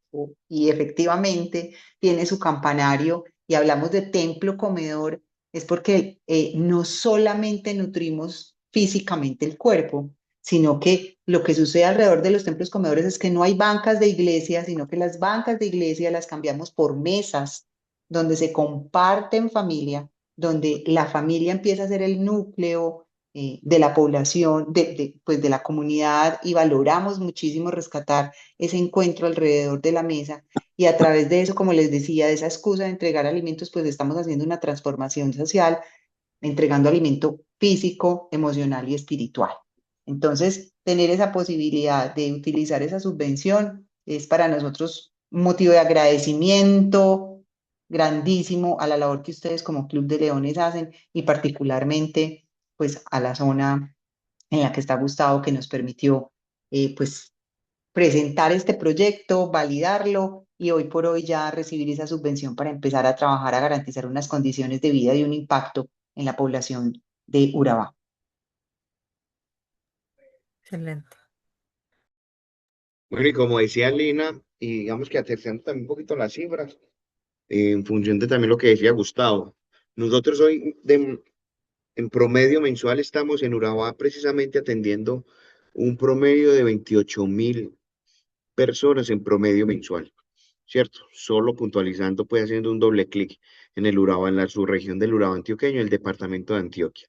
y efectivamente tiene su campanario y hablamos de templo comedor es porque no solamente nutrimos físicamente el cuerpo, sino que lo que sucede alrededor de los templos comedores es que no hay bancas de iglesia, sino que las bancas de iglesia las cambiamos por mesas donde se comparte en familia, donde la familia empieza a ser el núcleo de la población, pues de la comunidad y valoramos muchísimo rescatar ese encuentro alrededor de la mesa y a través de eso, como les decía, de esa excusa de entregar alimentos, pues estamos haciendo una transformación social, entregando alimento físico, emocional y espiritual. Entonces, tener esa posibilidad de utilizar esa subvención es para nosotros un motivo de agradecimiento grandísimo a la labor que ustedes como Club de Leones hacen y particularmente pues a la zona en la que está Gustavo que nos permitió pues presentar este proyecto, validarlo y hoy por hoy ya recibir esa subvención para empezar a trabajar a garantizar unas condiciones de vida y un impacto en la población de Urabá. Excelente. Bueno, y como decía Lina, y digamos que aterrizando también un poquito las cifras, en función de también lo que decía Gustavo, nosotros hoy en promedio mensual estamos en Urabá precisamente atendiendo un promedio de 28.000 personas en promedio mensual. ¿cierto? Solo puntualizando, pues haciendo un doble clic en el Urabá, en la subregión del Urabá antioqueño, el departamento de Antioquia.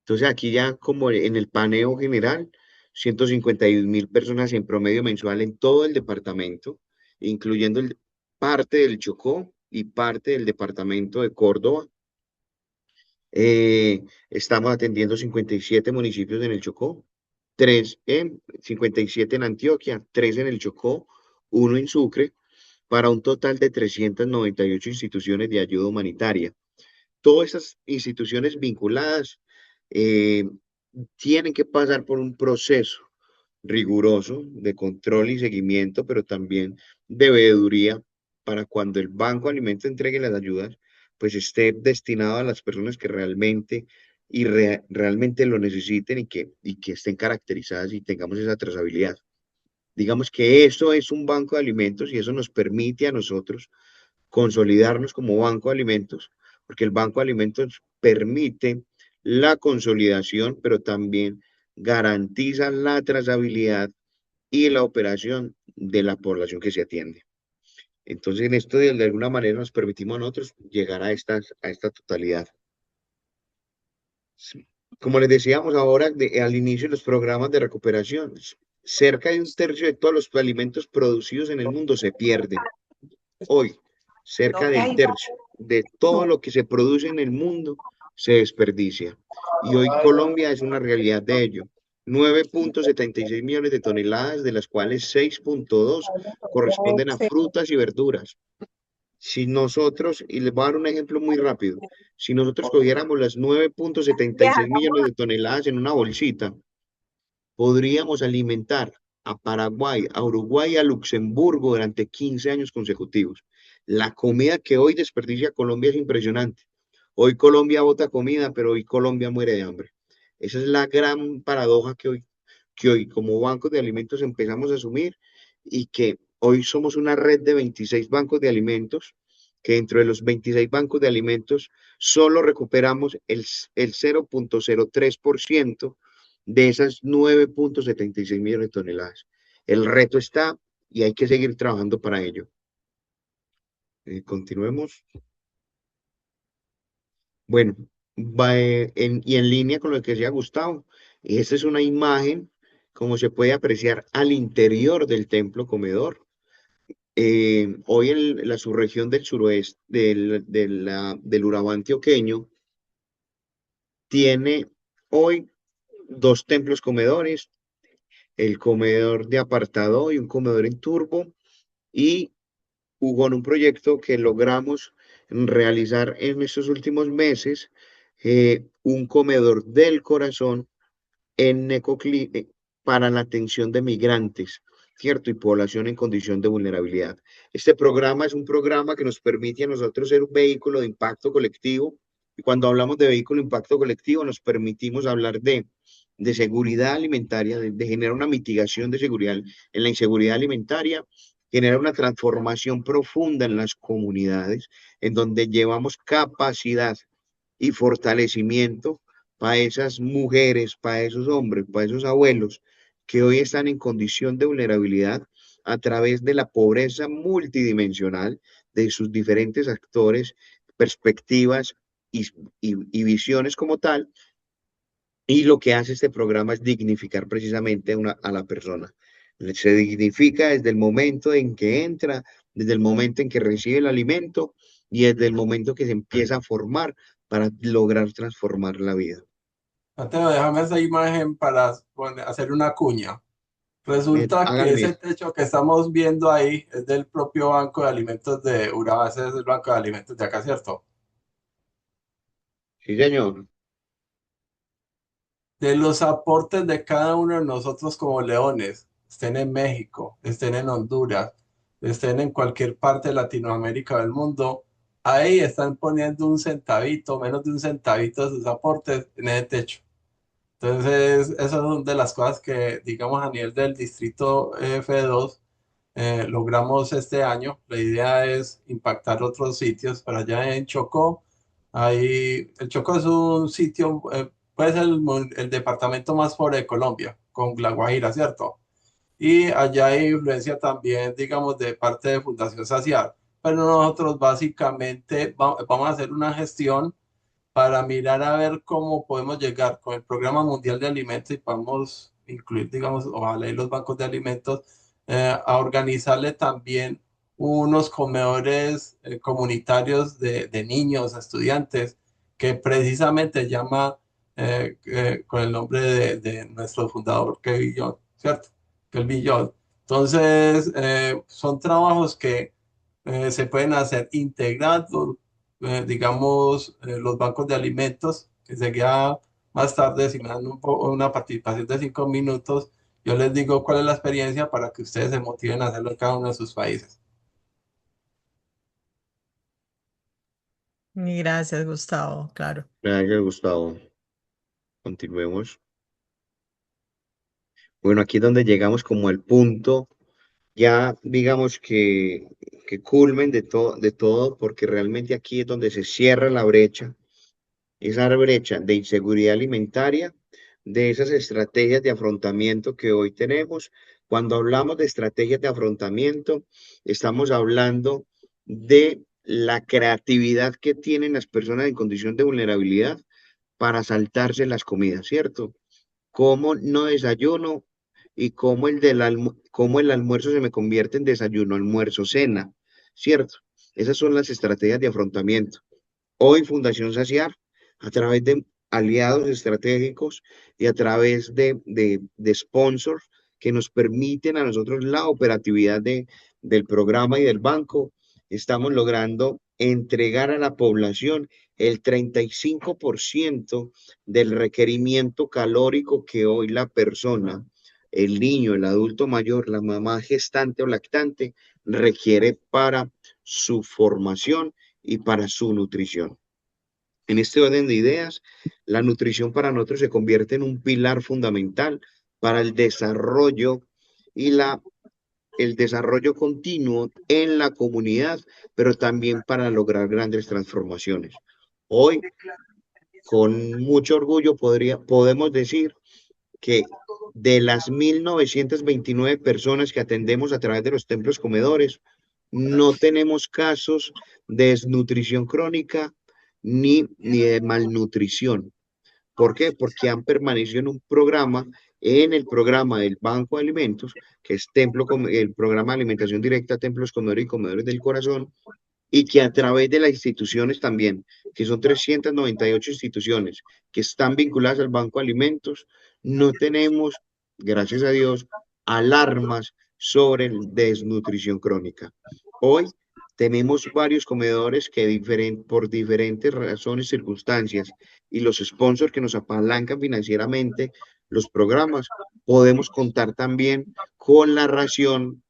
Entonces aquí ya como en el paneo general, 151.000 personas en promedio mensual en todo el departamento, incluyendo parte del Chocó y parte del departamento de Córdoba. Estamos atendiendo 57 municipios en el Chocó, 57 en Antioquia, 3 en el Chocó, 1 en Sucre, para un total de 398 instituciones de ayuda humanitaria. Todas esas instituciones vinculadas eh, tienen que pasar por un proceso riguroso de control y seguimiento, pero también de veeduría para cuando el Banco de Alimentos entregue las ayudas, pues esté destinado a las personas que realmente realmente lo necesiten y que estén caracterizadas y tengamos esa trazabilidad. Digamos que eso es un banco de alimentos y eso nos permite a nosotros consolidarnos como banco de alimentos, porque el banco de alimentos permite la consolidación, pero también garantiza la trazabilidad y la operación de la población que se atiende. Entonces, en esto de alguna manera nos permitimos a nosotros llegar a esta totalidad. Sí. Como les decíamos ahora al inicio de los programas de recuperación, cerca de un tercio de todos los alimentos producidos en el mundo se pierden. Hoy, cerca del tercio de todo lo que se produce en el mundo se desperdicia. Y hoy Colombia es una realidad de ello. 9.76 millones de toneladas, de las cuales 6.2 corresponden a frutas y verduras. Si nosotros, y les voy a dar un ejemplo muy rápido, si nosotros cogiéramos las 9.76 millones de toneladas en una bolsita, podríamos alimentar a Paraguay, a Uruguay y a Luxemburgo durante 15 años consecutivos. La comida que hoy desperdicia Colombia es impresionante. Hoy Colombia bota comida, pero hoy Colombia muere de hambre. Esa es la gran paradoja que hoy como bancos de alimentos empezamos a asumir y que hoy somos una red de 26 bancos de alimentos, que dentro de los 26 bancos de alimentos solo recuperamos el 0.03% de esas 9.76 millones de toneladas. El reto está y hay que seguir trabajando para ello. Continuemos. Bueno, y en línea con lo que decía Gustavo, esta es una imagen, como se puede apreciar, al interior del templo comedor. Hoy en la subregión del suroeste, del Urabá antioqueño, tiene hoy dos templos comedores, el comedor de apartado y un comedor en turbo, y con un proyecto que logramos realizar en estos últimos meses, un comedor del corazón en para la atención de migrantes, ¿cierto? Y población en condición de vulnerabilidad. Este programa es un programa que nos permite a nosotros ser un vehículo de impacto colectivo. Y cuando hablamos de vehículo de impacto colectivo, nos permitimos hablar de seguridad alimentaria, de generar una mitigación de seguridad en la inseguridad alimentaria, generar una transformación profunda en las comunidades, en donde llevamos capacidad y fortalecimiento para esas mujeres, para esos hombres, para esos abuelos que hoy están en condición de vulnerabilidad a través de la pobreza multidimensional de sus diferentes actores, perspectivas y visiones como tal. Y lo que hace este programa es dignificar precisamente a la persona. Se dignifica desde el momento en que entra, desde el momento en que recibe el alimento y desde el momento que se empieza a formar para lograr transformar la vida. Mateo, déjame esa imagen para hacer una cuña. Resulta que Háganme ese eso. techo que estamos viendo ahí es del propio Banco de Alimentos de Urabá, ese es el Banco de Alimentos de acá, ¿cierto? Sí, señor. De los aportes de cada uno de nosotros como leones, estén en México, estén en Honduras, estén en cualquier parte de Latinoamérica o del mundo, ahí están poniendo un centavito, menos de un centavito de sus aportes en ese techo. Entonces, eso es una de las cosas que, digamos, a nivel del distrito F2, logramos este año. La idea es impactar otros sitios. Para allá en Chocó, el Chocó es un sitio, puede ser el departamento más pobre de Colombia, con La Guajira, ¿cierto? y allá hay influencia también, digamos, de parte de Fundación Saciar. Pero nosotros básicamente vamos a hacer una gestión para mirar a ver cómo podemos llegar con el Programa Mundial de Alimentos y podemos incluir, digamos, ojalá y los bancos de alimentos, a organizarle también unos comedores comunitarios de niños, estudiantes, que precisamente llama con el nombre de nuestro fundador, Kevin John, ¿cierto? Kelvin John. Entonces, son trabajos que se pueden hacer integrando, digamos, los bancos de alimentos, que sería más tarde, si me dan una participación de 5 minutos, yo les digo cuál es la experiencia para que ustedes se motiven a hacerlo en cada uno de sus países. Y gracias, Gustavo, claro. Gracias, Gustavo. Continuemos. Bueno, aquí es donde llegamos como al punto, ya digamos que culmen de todo, porque realmente aquí es donde se cierra la brecha, esa brecha de inseguridad alimentaria, de esas estrategias de afrontamiento que hoy tenemos. Cuando hablamos de estrategias de afrontamiento, estamos hablando de la creatividad que tienen las personas en condición de vulnerabilidad para saltarse las comidas, ¿cierto? Cómo no desayuno y cómo el almuerzo se me convierte en desayuno, almuerzo, cena, ¿cierto? Esas son las estrategias de afrontamiento. Hoy Fundación Saciar, a través de aliados estratégicos y a través de sponsors que nos permiten a nosotros la operatividad del programa y del banco, estamos logrando entregar a la población el 35% del requerimiento calórico que hoy la persona, el niño, el adulto mayor, la mamá gestante o lactante requiere para su formación y para su nutrición. En este orden de ideas, la nutrición para nosotros se convierte en un pilar fundamental para el desarrollo y el desarrollo continuo en la comunidad, pero también para lograr grandes transformaciones. Hoy, con mucho orgullo, podemos decir que de las 1929 personas que atendemos a través de los templos comedores, no tenemos casos de desnutrición crónica ni de malnutrición. ¿Por qué? Porque han permanecido en el programa del Banco de Alimentos, que es el programa de alimentación directa, Templos Comedores y Comedores del Corazón, y que a través de las instituciones también, que son 398 instituciones que están vinculadas al Banco de Alimentos, no tenemos, gracias a Dios, alarmas sobre desnutrición crónica. Hoy tenemos varios comedores que por diferentes razones, circunstancias y los sponsors que nos apalancan financieramente los programas, podemos contar también con la ración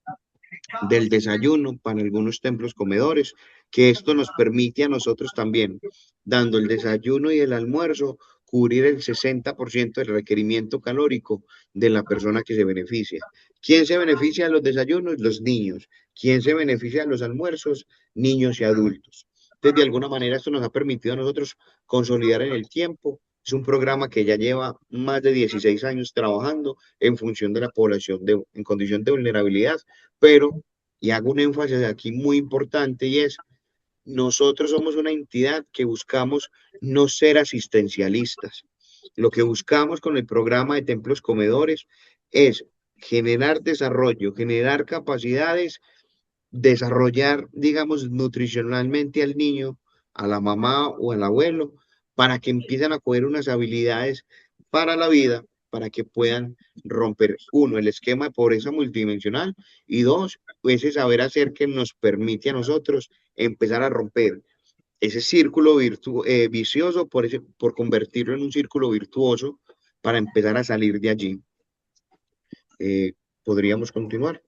del desayuno para algunos templos comedores, que esto nos permite a nosotros también, dando el desayuno y el almuerzo, cubrir el 60% del requerimiento calórico de la persona que se beneficia. ¿Quién se beneficia de los desayunos? Los niños. ¿Quién se beneficia de los almuerzos? Niños y adultos. Entonces, de alguna manera, esto nos ha permitido a nosotros consolidar en el tiempo. Es un programa que ya lleva más de 16 años trabajando en función de la población en condición de vulnerabilidad, pero, y hago un énfasis aquí muy importante, y es, nosotros somos una entidad que buscamos no ser asistencialistas. Lo que buscamos con el programa de templos comedores es generar desarrollo, generar capacidades, desarrollar, digamos, nutricionalmente al niño, a la mamá o al abuelo, para que empiecen a coger unas habilidades para la vida, para que puedan romper, uno, el esquema de pobreza multidimensional y dos, ese saber hacer que nos permite a nosotros empezar a romper ese círculo vicioso por convertirlo en un círculo virtuoso para empezar a salir de allí. Podríamos continuar.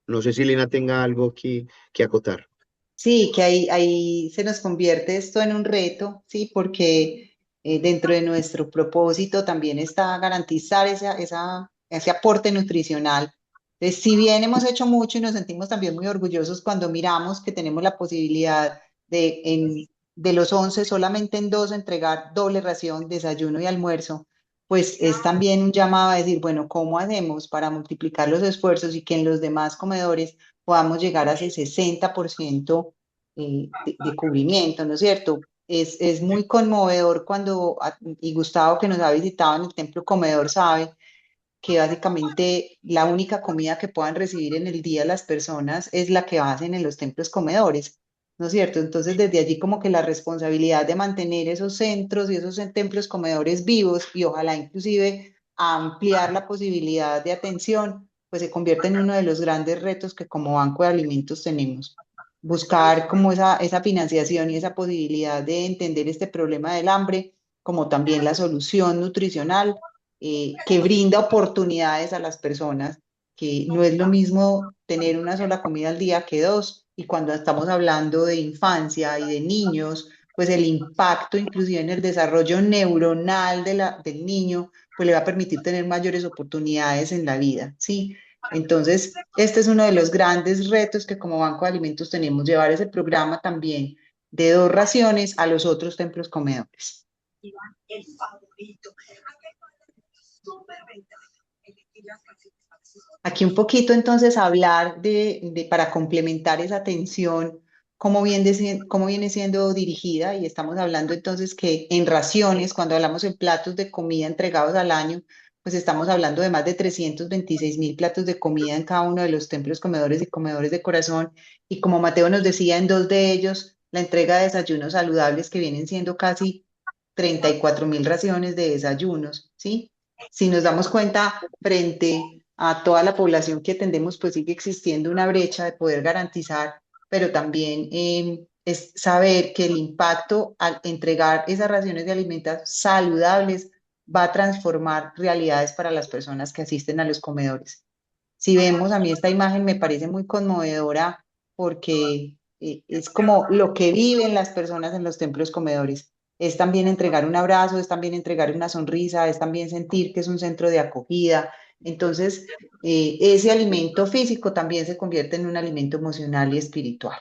No sé si Lina tenga algo que acotar. Sí, que ahí se nos convierte esto en un reto, ¿sí? Porque dentro de nuestro propósito también está garantizar ese aporte nutricional. Entonces, si bien hemos hecho mucho y nos sentimos también muy orgullosos cuando miramos que tenemos la posibilidad de los 11 solamente en 2 entregar doble ración, desayuno y almuerzo, pues es también un llamado a decir, bueno, ¿cómo hacemos para multiplicar los esfuerzos y que en los demás comedores podamos llegar a ese 60% de cubrimiento, ¿no es cierto? Es muy conmovedor cuando, y Gustavo que nos ha visitado en el templo comedor sabe que básicamente la única comida que puedan recibir en el día las personas es la que hacen en los templos comedores, ¿no es cierto? Entonces, desde allí como que la responsabilidad de mantener esos centros y esos templos comedores vivos y ojalá inclusive ampliar la posibilidad de atención, pues se convierte en uno de los grandes retos que como Banco de Alimentos tenemos. Buscar como esa financiación y esa posibilidad de entender este problema del hambre, como también la solución nutricional que brinda oportunidades a las personas, que no es lo mismo tener una sola comida al día que dos. Y cuando estamos hablando de infancia y de niños, pues el impacto inclusive en el desarrollo neuronal del niño, pues le va a permitir tener mayores oportunidades en la vida, ¿sí? Entonces, este es uno de los grandes retos que como Banco de Alimentos tenemos, llevar ese programa también de 2 raciones a los otros templos comedores. El favorito. Aquí un poquito entonces hablar para complementar esa atención, cómo viene siendo dirigida, y estamos hablando entonces que en raciones, cuando hablamos en platos de comida entregados al año, pues estamos hablando de más de 326.000 platos de comida en cada uno de los templos comedores y comedores de corazón, y como Mateo nos decía, en 2 de ellos, la entrega de desayunos saludables que vienen siendo casi 34.000 raciones de desayunos, ¿sí? Si nos damos cuenta, frente a toda la población que atendemos, pues sigue existiendo una brecha de poder garantizar, pero también es saber que el impacto al entregar esas raciones de alimentos saludables va a transformar realidades para las personas que asisten a los comedores. Si vemos, a mí esta imagen me parece muy conmovedora porque es como lo que viven las personas en los templos comedores. Es también entregar un abrazo, es también entregar una sonrisa, es también sentir que es un centro de acogida. Entonces, ese alimento físico también se convierte en un alimento emocional y espiritual.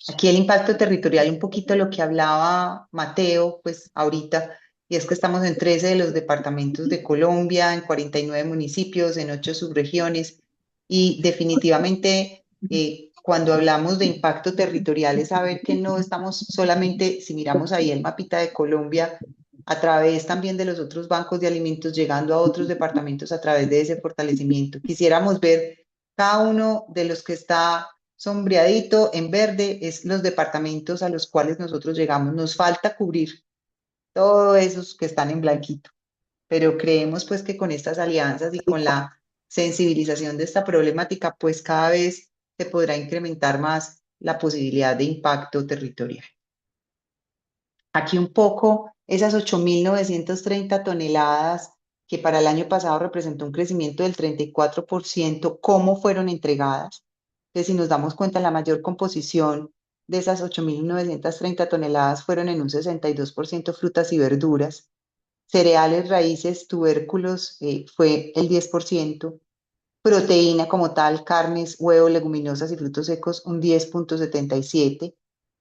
Aquí el impacto territorial, un poquito lo que hablaba Mateo, pues ahorita, y es que estamos en 13 de los departamentos de Colombia, en 49 municipios, en 8 subregiones, y definitivamente cuando hablamos de impacto territorial es saber que no estamos solamente, si miramos ahí el mapita de Colombia, a través también de los otros bancos de alimentos, llegando a otros departamentos a través de ese fortalecimiento. Quisiéramos ver cada uno de los que está sombreadito en verde es los departamentos a los cuales nosotros llegamos. Nos falta cubrir todos esos que están en blanquito, pero creemos pues que con estas alianzas y con la sensibilización de esta problemática, pues cada vez se podrá incrementar más la posibilidad de impacto territorial. Aquí un poco esas 8.930 toneladas que para el año pasado representó un crecimiento del 34%, ¿cómo fueron entregadas? Entonces, si nos damos cuenta, la mayor composición de esas 8.930 toneladas fueron en un 62% frutas y verduras, cereales, raíces, tubérculos fue el 10%, proteína como tal, carnes, huevos, leguminosas y frutos secos un 10,77%,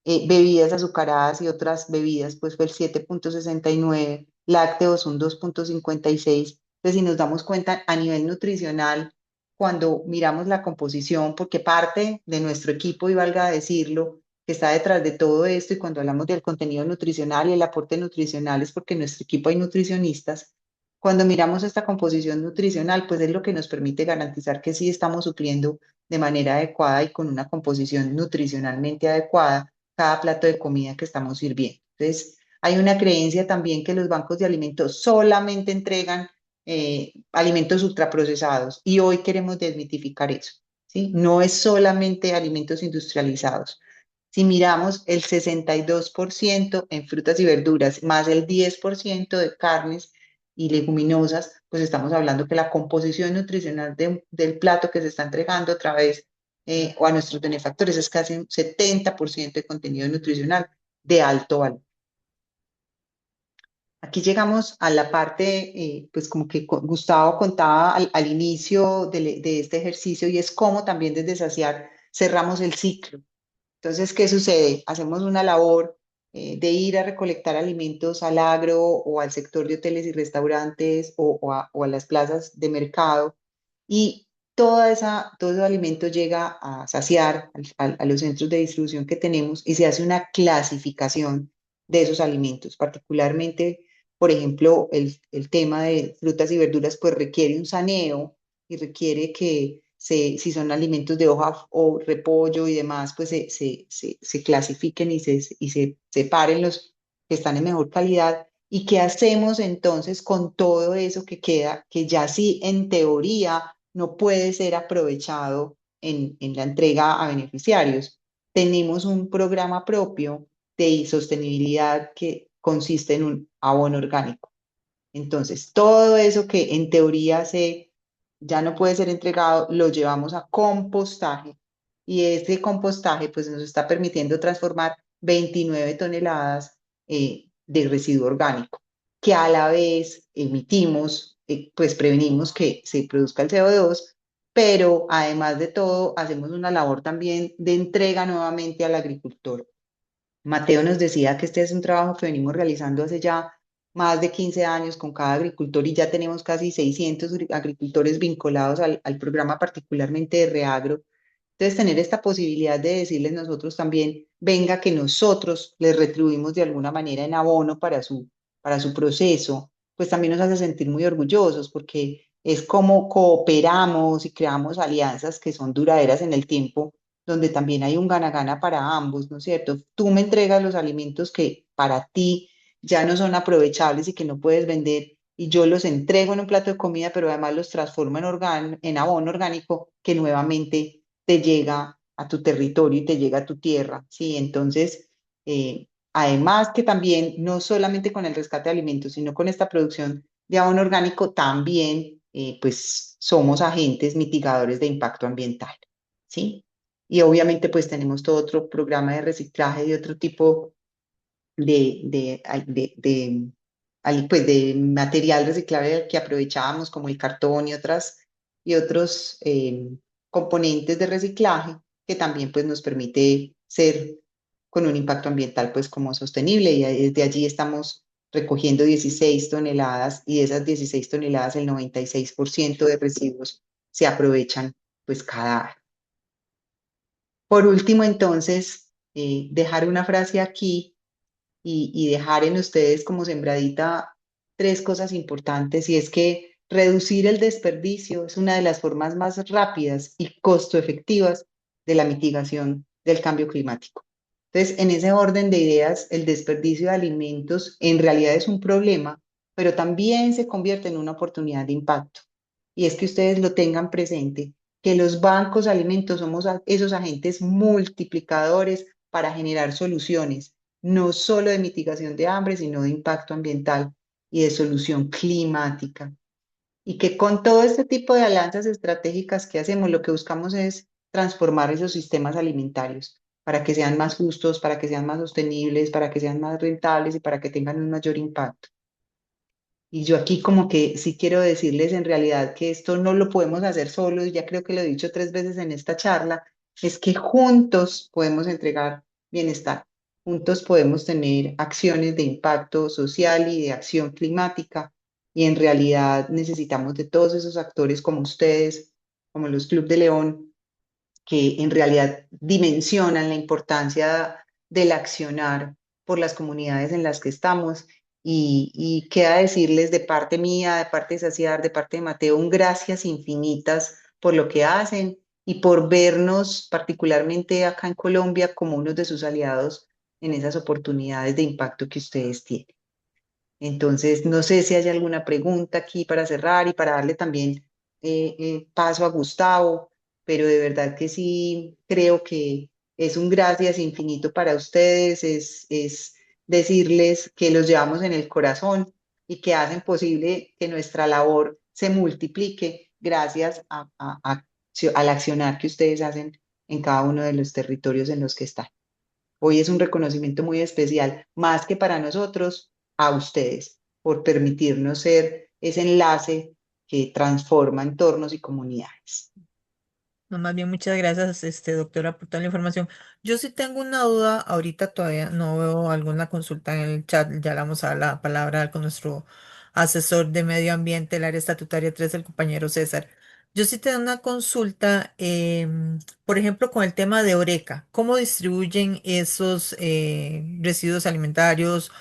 bebidas azucaradas y otras bebidas pues fue el 7,69%, lácteos un 2,56%. Entonces, si nos damos cuenta a nivel nutricional, cuando miramos la composición, porque parte de nuestro equipo, y valga decirlo, que está detrás de todo esto, y cuando hablamos del contenido nutricional y el aporte nutricional es porque en nuestro equipo hay nutricionistas, cuando miramos esta composición nutricional, pues es lo que nos permite garantizar que sí estamos supliendo de manera adecuada y con una composición nutricionalmente adecuada cada plato de comida que estamos sirviendo. Entonces, hay una creencia también que los bancos de alimentos solamente entregan alimentos ultraprocesados y hoy queremos desmitificar eso, ¿sí? No es solamente alimentos industrializados. Si miramos el 62% en frutas y verduras, más el 10% de carnes y leguminosas, pues estamos hablando que la composición nutricional del plato que se está entregando a través o a nuestros benefactores es casi un 70% de contenido nutricional de alto valor. Aquí llegamos a la parte, pues como que Gustavo contaba al inicio de este ejercicio, y es cómo también desde Saciar cerramos el ciclo. Entonces, ¿qué sucede? Hacemos una labor de ir a recolectar alimentos al agro o al sector de hoteles y restaurantes o a las plazas de mercado y todo ese alimento llega a saciar a los centros de distribución que tenemos y se hace una clasificación de esos alimentos, particularmente, por ejemplo, el tema de frutas y verduras, pues requiere un saneo y requiere que si son alimentos de hoja o repollo y demás, pues se clasifiquen y se separen los que están en mejor calidad. ¿Y qué hacemos entonces con todo eso que queda, que ya sí en teoría no puede ser aprovechado en la entrega a beneficiarios? Tenemos un programa propio de sostenibilidad que consiste en un abono orgánico. Entonces, todo eso que en teoría ya no puede ser entregado, lo llevamos a compostaje y este compostaje pues nos está permitiendo transformar 29 toneladas de residuo orgánico, que a la vez emitimos, pues prevenimos que se produzca el CO2, pero además de todo hacemos una labor también de entrega nuevamente al agricultor. Mateo nos decía que este es un trabajo que venimos realizando hace ya más de 15 años con cada agricultor y ya tenemos casi 600 agricultores vinculados al programa, particularmente de Reagro. Entonces, tener esta posibilidad de decirles nosotros también, venga, que nosotros les retribuimos de alguna manera en abono para su proceso, pues también nos hace sentir muy orgullosos porque es como cooperamos y creamos alianzas que son duraderas en el tiempo, donde también hay un gana-gana para ambos, ¿no es cierto? Tú me entregas los alimentos que para ti ya no son aprovechables y que no puedes vender, y yo los entrego en un plato de comida, pero además los transformo en abono orgánico que nuevamente te llega a tu territorio y te llega a tu tierra, ¿sí? Entonces, además que también, no solamente con el rescate de alimentos, sino con esta producción de abono orgánico, también, pues, somos agentes mitigadores de impacto ambiental, ¿sí? Y obviamente, pues, tenemos todo otro programa de reciclaje de otro tipo pues, de material reciclable que aprovechábamos, como el cartón y otros componentes de reciclaje, que también pues, nos permite ser con un impacto ambiental pues, como sostenible. Y desde allí estamos recogiendo 16 toneladas y de esas 16 toneladas el 96% de residuos se aprovechan pues cada año. Por último, entonces, dejar una frase aquí y dejar en ustedes como sembradita tres cosas importantes, y es que reducir el desperdicio es una de las formas más rápidas y costo efectivas de la mitigación del cambio climático. Entonces, en ese orden de ideas, el desperdicio de alimentos en realidad es un problema, pero también se convierte en una oportunidad de impacto. Y es que ustedes lo tengan presente, que los bancos de alimentos somos esos agentes multiplicadores para generar soluciones no solo de mitigación de hambre, sino de impacto ambiental y de solución climática. Y que con todo este tipo de alianzas estratégicas que hacemos, lo que buscamos es transformar esos sistemas alimentarios para que sean más justos, para que sean más sostenibles, para que sean más rentables y para que tengan un mayor impacto. Y yo aquí como que sí quiero decirles en realidad que esto no lo podemos hacer solos, ya creo que lo he dicho 3 veces en esta charla, es que juntos podemos entregar bienestar, juntos podemos tener acciones de impacto social y de acción climática, y en realidad necesitamos de todos esos actores como ustedes, como los Club de León, que en realidad dimensionan la importancia del accionar por las comunidades en las que estamos. Y queda decirles de parte mía, de parte de Saciar, de parte de Mateo, un gracias infinitas por lo que hacen y por vernos particularmente acá en Colombia como uno de sus aliados en esas oportunidades de impacto que ustedes tienen. Entonces, no sé si hay alguna pregunta aquí para cerrar y para darle también paso a Gustavo, pero de verdad que sí creo que es un gracias infinito para ustedes, es decirles que los llevamos en el corazón y que hacen posible que nuestra labor se multiplique gracias al accionar que ustedes hacen en cada uno de los territorios en los que están. Hoy es un reconocimiento muy especial, más que para nosotros, a ustedes, por permitirnos ser ese enlace que transforma entornos y comunidades. No, más bien, muchas gracias, doctora, por toda la información. Yo sí tengo una duda, ahorita todavía no veo alguna consulta en el chat, ya le vamos a dar la palabra con nuestro asesor de medio ambiente, el área estatutaria 3, el compañero César. Yo sí tengo una consulta, por ejemplo, con el tema de Oreca. ¿Cómo distribuyen esos residuos alimentarios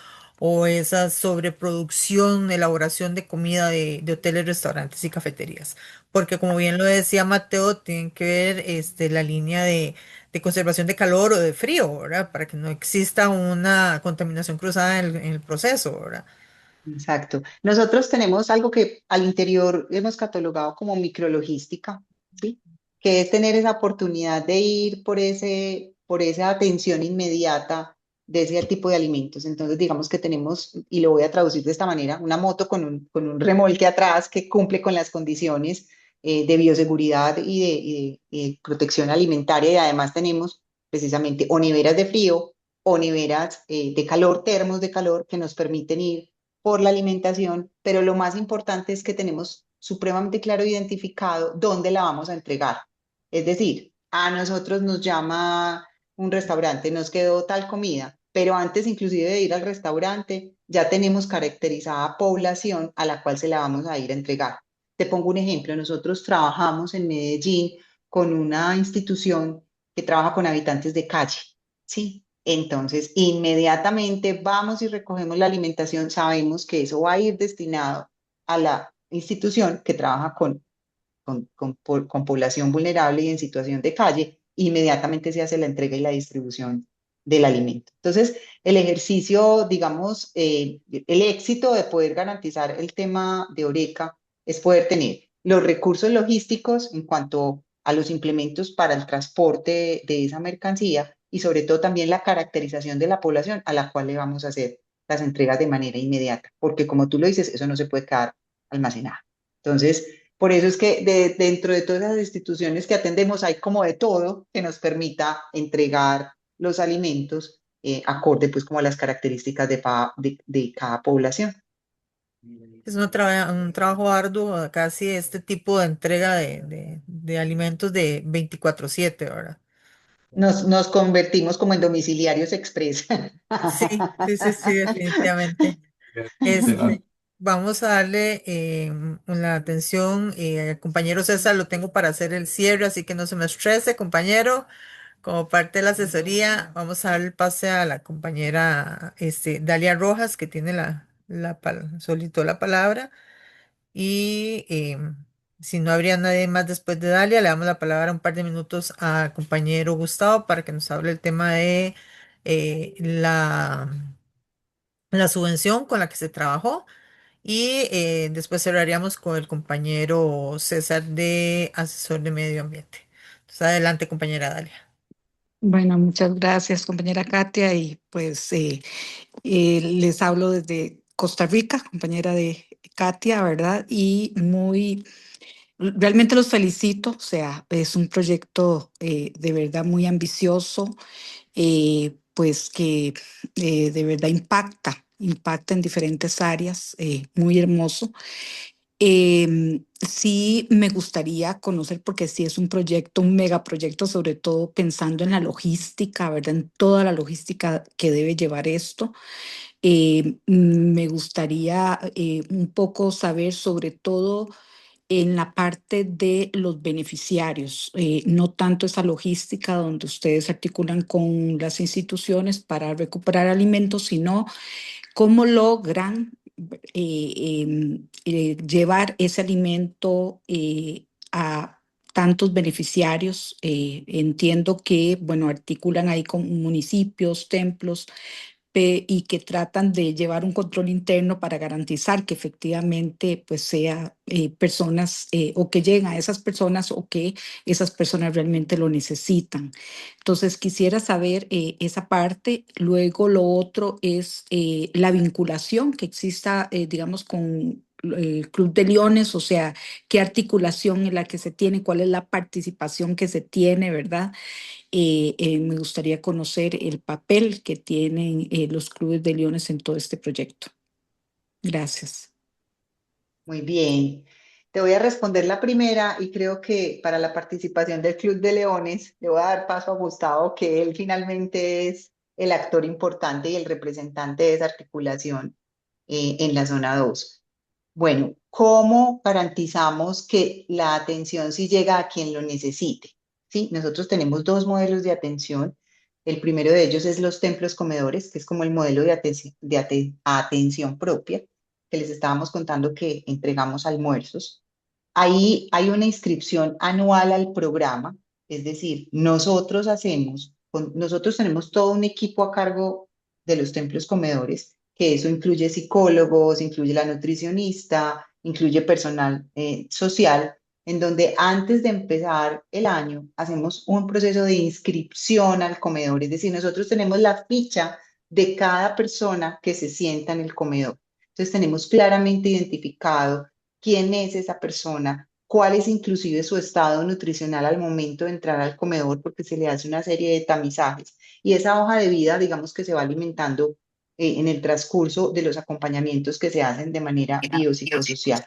o esa sobreproducción, elaboración de comida de hoteles, restaurantes y cafeterías? Porque como bien lo decía Mateo, tienen que ver la línea de conservación de calor o de frío, ¿verdad? Para que no exista una contaminación cruzada en el proceso, ¿verdad? Exacto. Nosotros tenemos algo que al interior hemos catalogado como micrologística, ¿sí? Que es tener esa oportunidad de ir por esa atención inmediata de ese tipo de alimentos. Entonces, digamos que tenemos, y lo voy a traducir de esta manera, una moto con un remolque atrás que cumple con las condiciones de bioseguridad y de protección alimentaria, y además tenemos precisamente o neveras de frío o neveras de calor, termos de calor que nos permiten ir por la alimentación, pero lo más importante es que tenemos supremamente claro identificado dónde la vamos a entregar. Es decir, a nosotros nos llama un restaurante, nos quedó tal comida, pero antes inclusive de ir al restaurante ya tenemos caracterizada población a la cual se la vamos a ir a entregar. Te pongo un ejemplo, nosotros trabajamos en Medellín con una institución que trabaja con habitantes de calle, ¿sí? Entonces, inmediatamente vamos y recogemos la alimentación, sabemos que eso va a ir destinado a la institución que trabaja con población vulnerable y en situación de calle, inmediatamente se hace la entrega y la distribución del alimento. Entonces, el ejercicio, digamos, el éxito de poder garantizar el tema de Oreca es poder tener los recursos logísticos en cuanto a los implementos para el transporte de esa mercancía y sobre todo también la caracterización de la población a la cual le vamos a hacer las entregas de manera inmediata, porque como tú lo dices, eso no se puede quedar almacenado. Entonces, por eso es que dentro de todas las instituciones que atendemos hay como de todo que nos permita entregar los alimentos acorde pues como a las características de cada población. Es un trabajo arduo, casi este tipo de entrega de alimentos de 24/7, ¿verdad? Nos convertimos como en domiciliarios express. Sí, sí, sí, sí, definitivamente. Literal. Vamos a darle la atención al compañero César, lo tengo para hacer el cierre, así que no se me estrese, compañero. Como parte de la asesoría, vamos a dar el pase a la compañera Dalia Rojas, que tiene solicitó la palabra. Y si no habría nadie más después de Dalia, le damos la palabra un par de minutos al compañero Gustavo para que nos hable el tema de la subvención con la que se trabajó. Y después cerraríamos con el compañero César de asesor de medio ambiente. Entonces, adelante, compañera Dalia. Bueno, muchas gracias, compañera Katia, y pues les hablo desde Costa Rica, compañera de Katia, ¿verdad? Y realmente los felicito, o sea, es un proyecto de verdad muy ambicioso, pues que de verdad impacta en diferentes áreas, muy hermoso. Sí me gustaría conocer, porque sí es un proyecto, un megaproyecto, sobre todo pensando en la logística, ¿verdad? En toda la logística que debe llevar esto. Me gustaría un poco saber sobre todo en la parte de los beneficiarios, no tanto esa logística donde ustedes articulan con las instituciones para recuperar alimentos, sino cómo logran llevar ese alimento a tantos beneficiarios. Entiendo que, bueno, articulan ahí con municipios, templos, y que tratan de llevar un control interno para garantizar que efectivamente pues sea personas o que lleguen a esas personas o que esas personas realmente lo necesitan. Entonces quisiera saber esa parte. Luego lo otro es la vinculación que exista, digamos, con el Club de Leones, o sea, qué articulación es la que se tiene, cuál es la participación que se tiene, ¿verdad? Me gustaría conocer el papel que tienen los clubes de leones en todo este proyecto. Gracias. Muy bien. Te voy a responder la primera y creo que para la participación del Club de Leones le voy a dar paso a Gustavo, que él finalmente es el actor importante y el representante de esa articulación en la zona 2. Bueno, ¿cómo garantizamos que la atención sí llega a quien lo necesite? ¿Sí? Nosotros tenemos dos modelos de atención. El primero de ellos es los templos comedores, que es como el modelo de atención propia, que les estábamos contando que entregamos almuerzos. Ahí hay una inscripción anual al programa, es decir, nosotros tenemos todo un equipo a cargo de los templos comedores, que eso incluye psicólogos, incluye la nutricionista, incluye personal social, en donde antes de empezar el año hacemos un proceso de inscripción al comedor, es decir, nosotros tenemos la ficha de cada persona que se sienta en el comedor. Entonces tenemos claramente identificado quién es esa persona, cuál es inclusive su estado nutricional al momento de entrar al comedor, porque se le hace una serie de tamizajes. Y esa hoja de vida, digamos que se va alimentando en el transcurso de los acompañamientos que se hacen de manera biopsicosocial.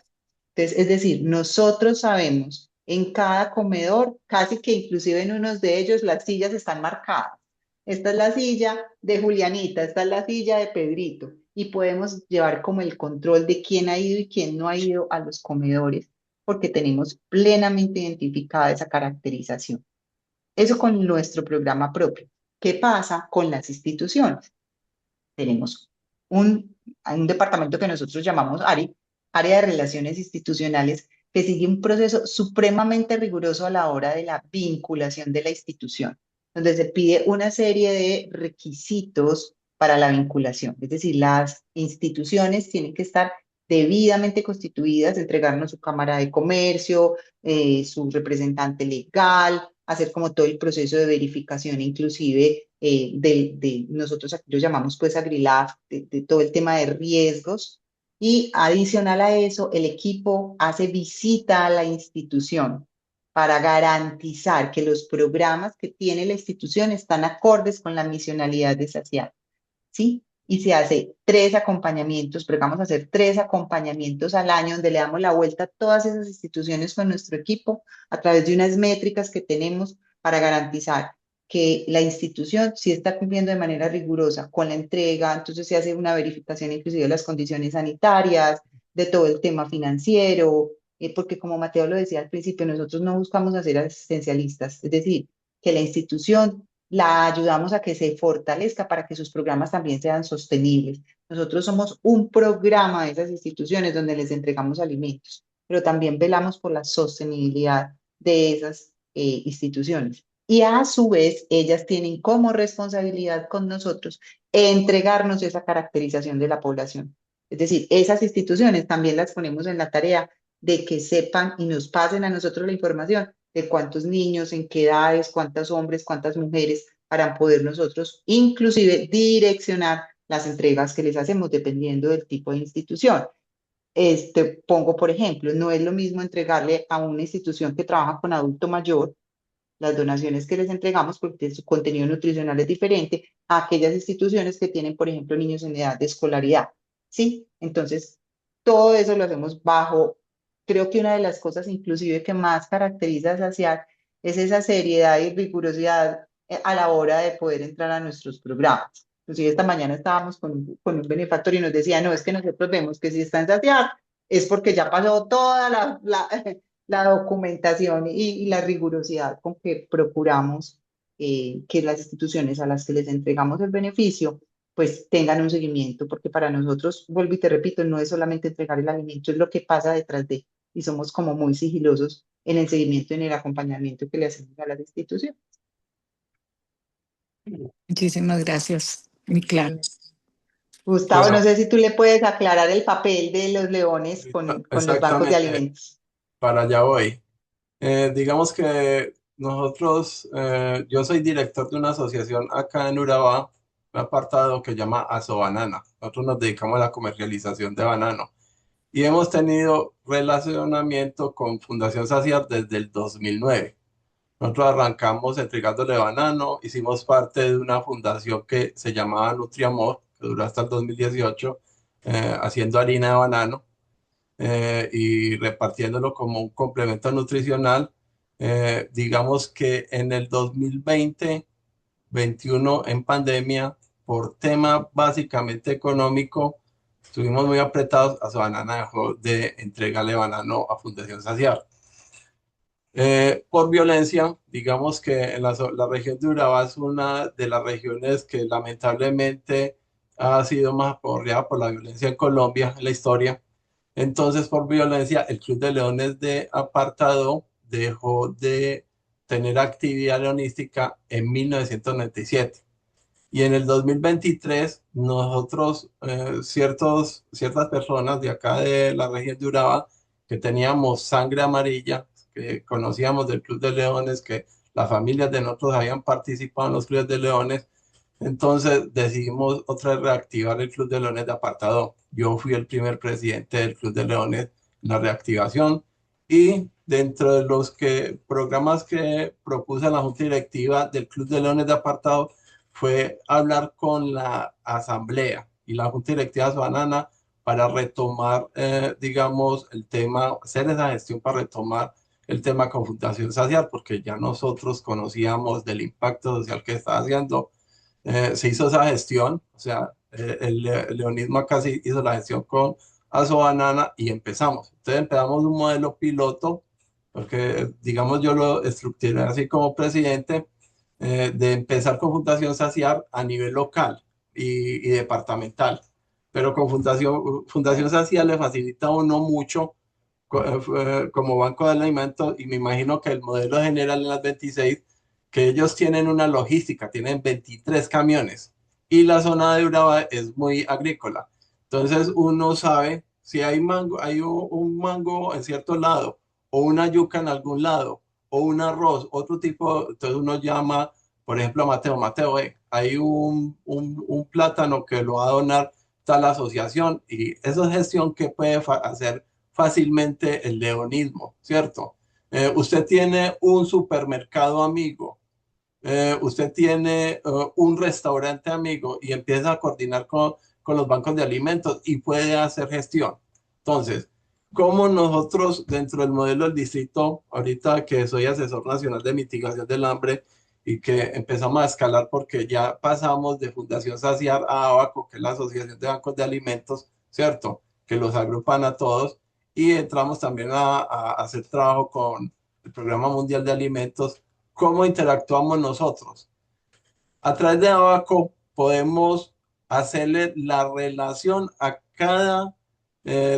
Entonces, es decir, nosotros sabemos en cada comedor, casi que inclusive en unos de ellos las sillas están marcadas. Esta es la silla de Julianita, esta es la silla de Pedrito, y podemos llevar como el control de quién ha ido y quién no ha ido a los comedores, porque tenemos plenamente identificada esa caracterización. Eso con nuestro programa propio. ¿Qué pasa con las instituciones? Tenemos un departamento que nosotros llamamos ARI, Área de Relaciones Institucionales, que sigue un proceso supremamente riguroso a la hora de la vinculación de la institución, donde se pide una serie de requisitos para la vinculación. Es decir, las instituciones tienen que estar debidamente constituidas, entregarnos su cámara de comercio, su representante legal, hacer como todo el proceso de verificación, inclusive nosotros aquí lo llamamos pues AgriLab, de todo el tema de riesgos. Y adicional a eso, el equipo hace visita a la institución para garantizar que los programas que tiene la institución están acordes con la misionalidad de SACIAR, ¿sí? Y se hace 3 acompañamientos, pero vamos a hacer 3 acompañamientos al año donde le damos la vuelta a todas esas instituciones con nuestro equipo a través de unas métricas que tenemos para garantizar que la institución sí está cumpliendo de manera rigurosa con la entrega. Entonces se hace una verificación inclusive de las condiciones sanitarias, de todo el tema financiero, porque como Mateo lo decía al principio, nosotros no buscamos hacer asistencialistas, es decir, que la institución la ayudamos a que se fortalezca para que sus programas también sean sostenibles. Nosotros somos un programa de esas instituciones donde les entregamos alimentos, pero también velamos por la sostenibilidad de esas instituciones. Y a su vez, ellas tienen como responsabilidad con nosotros entregarnos esa caracterización de la población. Es decir, esas instituciones también las ponemos en la tarea de que sepan y nos pasen a nosotros la información de cuántos niños, en qué edades, cuántos hombres, cuántas mujeres, para poder nosotros inclusive direccionar las entregas que les hacemos dependiendo del tipo de institución. Pongo por ejemplo, no es lo mismo entregarle a una institución que trabaja con adulto mayor las donaciones que les entregamos porque su contenido nutricional es diferente a aquellas instituciones que tienen, por ejemplo, niños en edad de escolaridad, ¿sí? Entonces, todo eso lo hacemos bajo, creo que una de las cosas inclusive que más caracteriza a SACIAR es esa seriedad y rigurosidad a la hora de poder entrar a nuestros programas. Inclusive esta mañana estábamos con un benefactor y nos decía, no, es que nosotros vemos que si está en SACIAR es porque ya pasó toda la documentación y la rigurosidad con que procuramos que las instituciones a las que les entregamos el beneficio pues tengan un seguimiento, porque para nosotros, vuelvo y te repito, no es solamente entregar el alimento, es lo que pasa detrás de, y somos como muy sigilosos en el seguimiento, en el acompañamiento que le hacemos a las instituciones. Muchísimas gracias, muy claro. Gustavo, no Bueno, sé si tú le puedes aclarar el papel de los leones con los bancos de exactamente, alimentos. para allá voy. Digamos que nosotros, yo soy director de una asociación acá en Urabá, un apartado que llama Asobanana. Nosotros nos dedicamos a la comercialización de banano y hemos tenido relacionamiento con Fundación Saciar desde el 2009. Nosotros arrancamos entregándole banano, hicimos parte de una fundación que se llamaba Nutriamor, que duró hasta el 2018, haciendo harina de banano. y repartiéndolo como un complemento nutricional. Digamos que en el 2020-21 en pandemia, por tema básicamente económico, estuvimos muy apretados. Asobanana dejó de entregarle banano a Fundación Saciar. Por violencia, digamos que en la región de Urabá es una de las regiones que lamentablemente ha sido más aporreada por la violencia en Colombia en la historia. Entonces, por violencia, el Club de Leones de Apartado dejó de tener actividad leonística en 1997. Y en el 2023, nosotros, ciertas personas de acá de la región de Urabá, que teníamos sangre amarilla, que conocíamos del Club de Leones, que las familias de nosotros habían participado en los clubes de leones, entonces decidimos otra vez reactivar el Club de Leones de Apartado. Yo fui el primer presidente del Club de Leones en la reactivación, y dentro de los programas que propuso la Junta Directiva del Club de Leones de Apartado fue hablar con la Asamblea y la Junta Directiva de Banana para retomar, digamos, el tema, hacer esa gestión para retomar el tema con Fundación Saciar, porque ya nosotros conocíamos del impacto social que estaba haciendo. Se hizo esa gestión, o sea, el leonismo acá se hizo la gestión con Asobanana y empezamos. Entonces empezamos un modelo piloto, porque digamos yo lo estructuré así como presidente, de empezar con Fundación Saciar a nivel local y departamental. Pero con Fundación Saciar le facilita a uno mucho como banco de alimentos, y me imagino que el modelo general en las 26, que ellos tienen una logística, tienen 23 camiones y la zona de Urabá es muy agrícola. Entonces uno sabe si hay mango, hay un mango en cierto lado, o una yuca en algún lado, o un arroz, otro tipo. Entonces uno llama, por ejemplo, a Mateo, hay un plátano que lo va a donar tal asociación, y esa es gestión que puede hacer fácilmente el leonismo, ¿cierto? Usted tiene un supermercado amigo, usted tiene un restaurante amigo, y empieza a coordinar con los bancos de alimentos y puede hacer gestión. Entonces, ¿cómo nosotros dentro del modelo del distrito, ahorita que soy asesor nacional de mitigación del hambre y que empezamos a escalar porque ya pasamos de Fundación Saciar a ABACO, que es la Asociación de Bancos de Alimentos, ¿cierto? Que los agrupan a todos, y entramos también a hacer trabajo con el Programa Mundial de Alimentos. ¿Cómo interactuamos nosotros? A través de Abaco podemos hacerle la relación a cada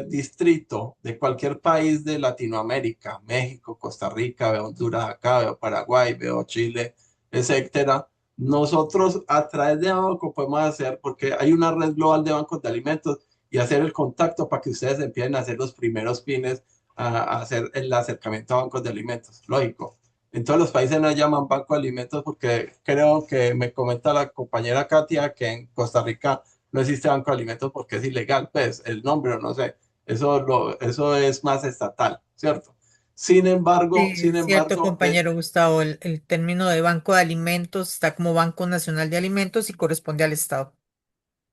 distrito de cualquier país de Latinoamérica: México, Costa Rica, veo Honduras acá, veo Paraguay, veo Chile, etcétera. Nosotros a través de Abaco podemos hacer, porque hay una red global de bancos de alimentos, y hacer el contacto para que ustedes empiecen a hacer los primeros pines, a hacer el acercamiento a bancos de alimentos. Lógico. En todos los países no llaman Banco de Alimentos, porque creo que me comenta la compañera Katia que en Costa Rica no existe Banco de Alimentos porque es ilegal, pues el nombre, o no sé, eso es más estatal, ¿cierto? Sin embargo, Sí, es cierto, compañero Gustavo, el término de Banco de Alimentos está como Banco Nacional de Alimentos y corresponde al Estado.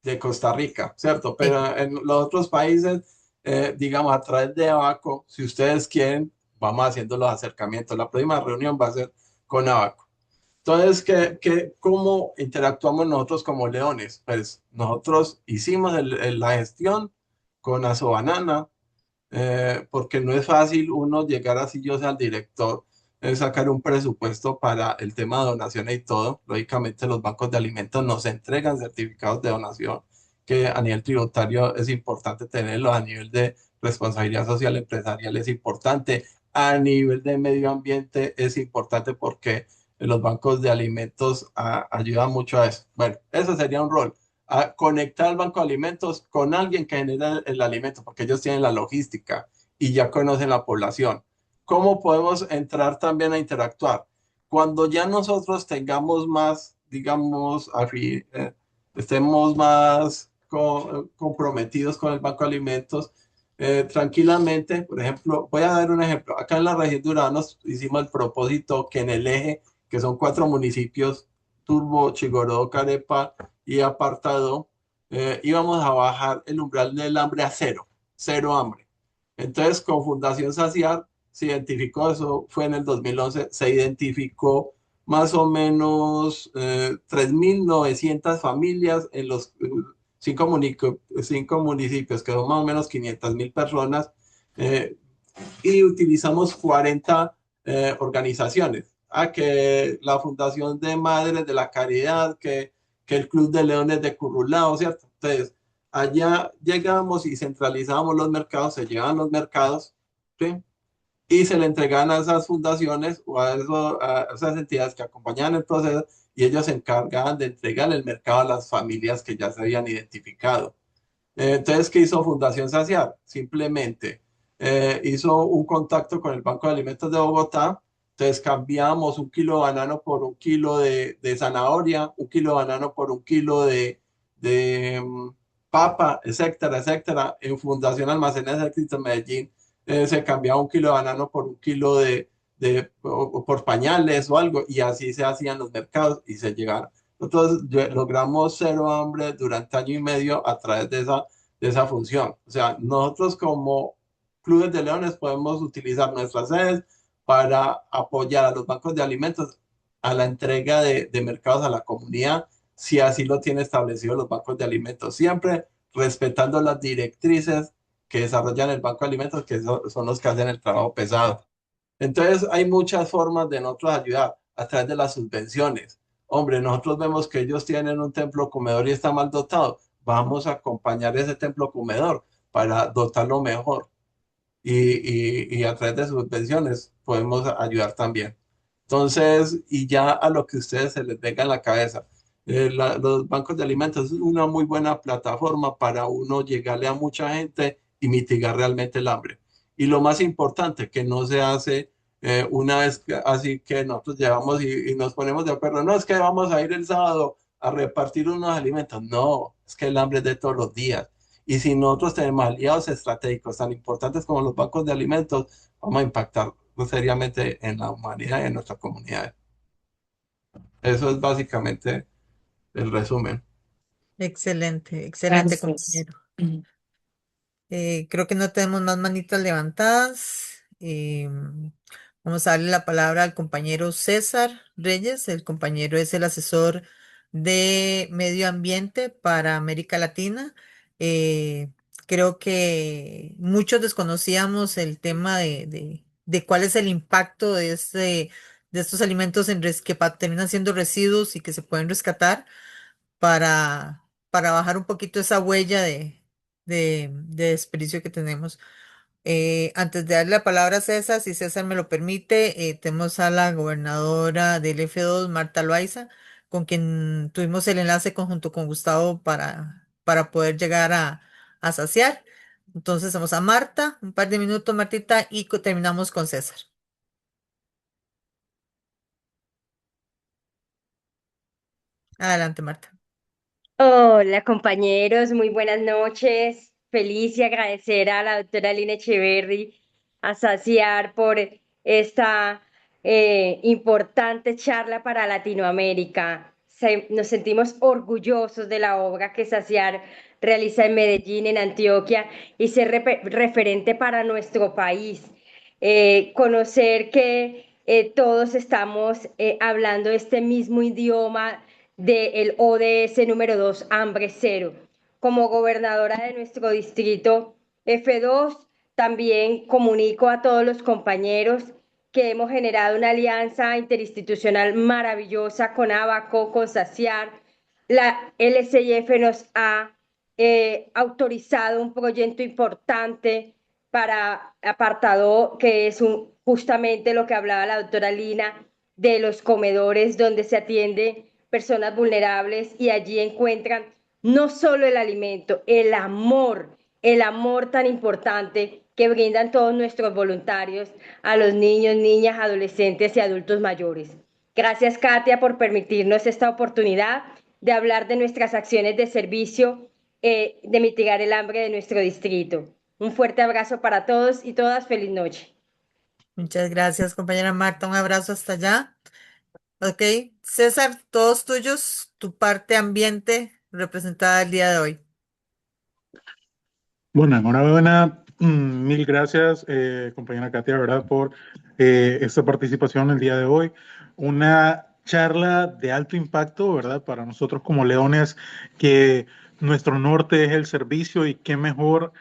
de Costa Rica, ¿cierto? Sí. Pero en los otros países, digamos, a través de Abaco, si ustedes quieren, vamos haciendo los acercamientos. La próxima reunión va a ser con Abaco. Entonces, ¿cómo interactuamos nosotros como leones? Pues nosotros hicimos la gestión con Asobanana, porque no es fácil uno llegar así, yo sea el director, sacar un presupuesto para el tema de donaciones y todo. Lógicamente los bancos de alimentos nos entregan certificados de donación, que a nivel tributario es importante tenerlos, a nivel de responsabilidad social empresarial es importante, a nivel de medio ambiente es importante, porque los bancos de alimentos ayudan mucho a eso. Bueno, eso sería un rol: a conectar el banco de alimentos con alguien que genera el alimento, porque ellos tienen la logística y ya conocen la población. ¿Cómo podemos entrar también a interactuar? Cuando ya nosotros tengamos más, digamos, estemos más comprometidos con el banco de alimentos, tranquilamente. Por ejemplo, voy a dar un ejemplo. Acá en la región de Urabá nos hicimos el propósito que en el eje, que son 4 municipios, Turbo, Chigorodó, Carepa y Apartado, íbamos a bajar el umbral del hambre a cero hambre. Entonces, con Fundación Saciar se identificó, eso fue en el 2011, se identificó más o menos 3.900 familias en los cinco municipios, que son más o menos 500.000 personas, eh, y utilizamos 40 organizaciones, que la Fundación de Madres de la Caridad, que el Club de Leones de Currulao, ¿cierto? Entonces, allá llegamos y centralizábamos los mercados, se llevaban los mercados, ¿sí? Y se le entregaban a esas fundaciones o a esas entidades que acompañaban el proceso y ellos se encargaban de entregar el mercado a las familias que ya se habían identificado. Entonces, ¿qué hizo Fundación Saciar? Simplemente hizo un contacto con el Banco de Alimentos de Bogotá. Entonces cambiamos un kilo de banano por un kilo de zanahoria, un kilo de banano por un kilo de papa, etcétera, etcétera. En Fundación Almacenes del Cristo en Medellín se cambiaba un kilo de banano por un kilo o por pañales o algo, y así se hacían los mercados y se llegaron. Nosotros logramos cero hambre durante año y medio a través de esa función. O sea, nosotros como clubes de leones podemos utilizar nuestras sedes para apoyar a los bancos de alimentos a la entrega de mercados a la comunidad, si así lo tienen establecido los bancos de alimentos, siempre respetando las directrices que desarrollan el Banco de Alimentos, que son los que hacen el trabajo pesado. Entonces, hay muchas formas de nosotros ayudar a través de las subvenciones. Hombre, nosotros vemos que ellos tienen un templo comedor y está mal dotado. Vamos a acompañar ese templo comedor para dotarlo mejor. Y a través de subvenciones podemos ayudar también. Entonces, y ya a lo que ustedes se les venga en la cabeza. Los bancos de alimentos es una muy buena plataforma para uno llegarle a mucha gente y mitigar realmente el hambre. Y lo más importante, que no se hace una vez así que nosotros llevamos y nos ponemos de acuerdo, no es que vamos a ir el sábado a repartir unos alimentos, no, es que el hambre es de todos los días. Y si nosotros tenemos aliados estratégicos tan importantes como los bancos de alimentos, vamos a impactar seriamente en la humanidad y en nuestras comunidades. Eso es básicamente el resumen. Excelente, excelente, Gracias. compañero. Creo que no tenemos más manitas levantadas. Vamos a darle la palabra al compañero César Reyes. El compañero es el asesor de medio ambiente para América Latina. Eh, Creo que muchos desconocíamos el tema de cuál es el impacto de estos alimentos que terminan siendo residuos y que se pueden rescatar para bajar un poquito esa huella de desperdicio que tenemos. Antes de darle la palabra a César, si César me lo permite, tenemos a la gobernadora del F2, Marta Loaiza, con quien tuvimos el enlace conjunto con Gustavo para poder llegar a saciar. Entonces, vamos a Marta, un par de minutos, Martita, y terminamos con César. Adelante, Marta. Hola compañeros, muy buenas noches. Feliz y agradecer a la doctora Lina Echeverry, a Saciar por esta importante charla para Latinoamérica. Nos sentimos orgullosos de la obra que Saciar realiza en Medellín, en Antioquia, y ser referente para nuestro país. Conocer que todos estamos hablando este mismo idioma del ODS número 2, Hambre Cero. Como gobernadora de nuestro distrito F2, también comunico a todos los compañeros que hemos generado una alianza interinstitucional maravillosa con Abaco, con Saciar. La LCIF nos ha autorizado un proyecto importante para apartado, que es justamente lo que hablaba la doctora Lina, de los comedores donde se atiende personas vulnerables y allí encuentran no solo el alimento, el amor tan importante que brindan todos nuestros voluntarios a los niños, niñas, adolescentes y adultos mayores. Gracias, Katia, por permitirnos esta oportunidad de hablar de nuestras acciones de servicio, de mitigar el hambre de nuestro distrito. Un fuerte abrazo para todos y todas. Feliz noche. Muchas gracias, compañera Marta. Un abrazo hasta allá. Ok, César, todos tuyos, tu parte ambiente representada el día de hoy. Bueno, enhorabuena Mil gracias, compañera Katia, ¿verdad? Por esta participación el día de hoy. Una charla de alto impacto, ¿verdad? Para nosotros como leones, que nuestro norte es el servicio y qué mejor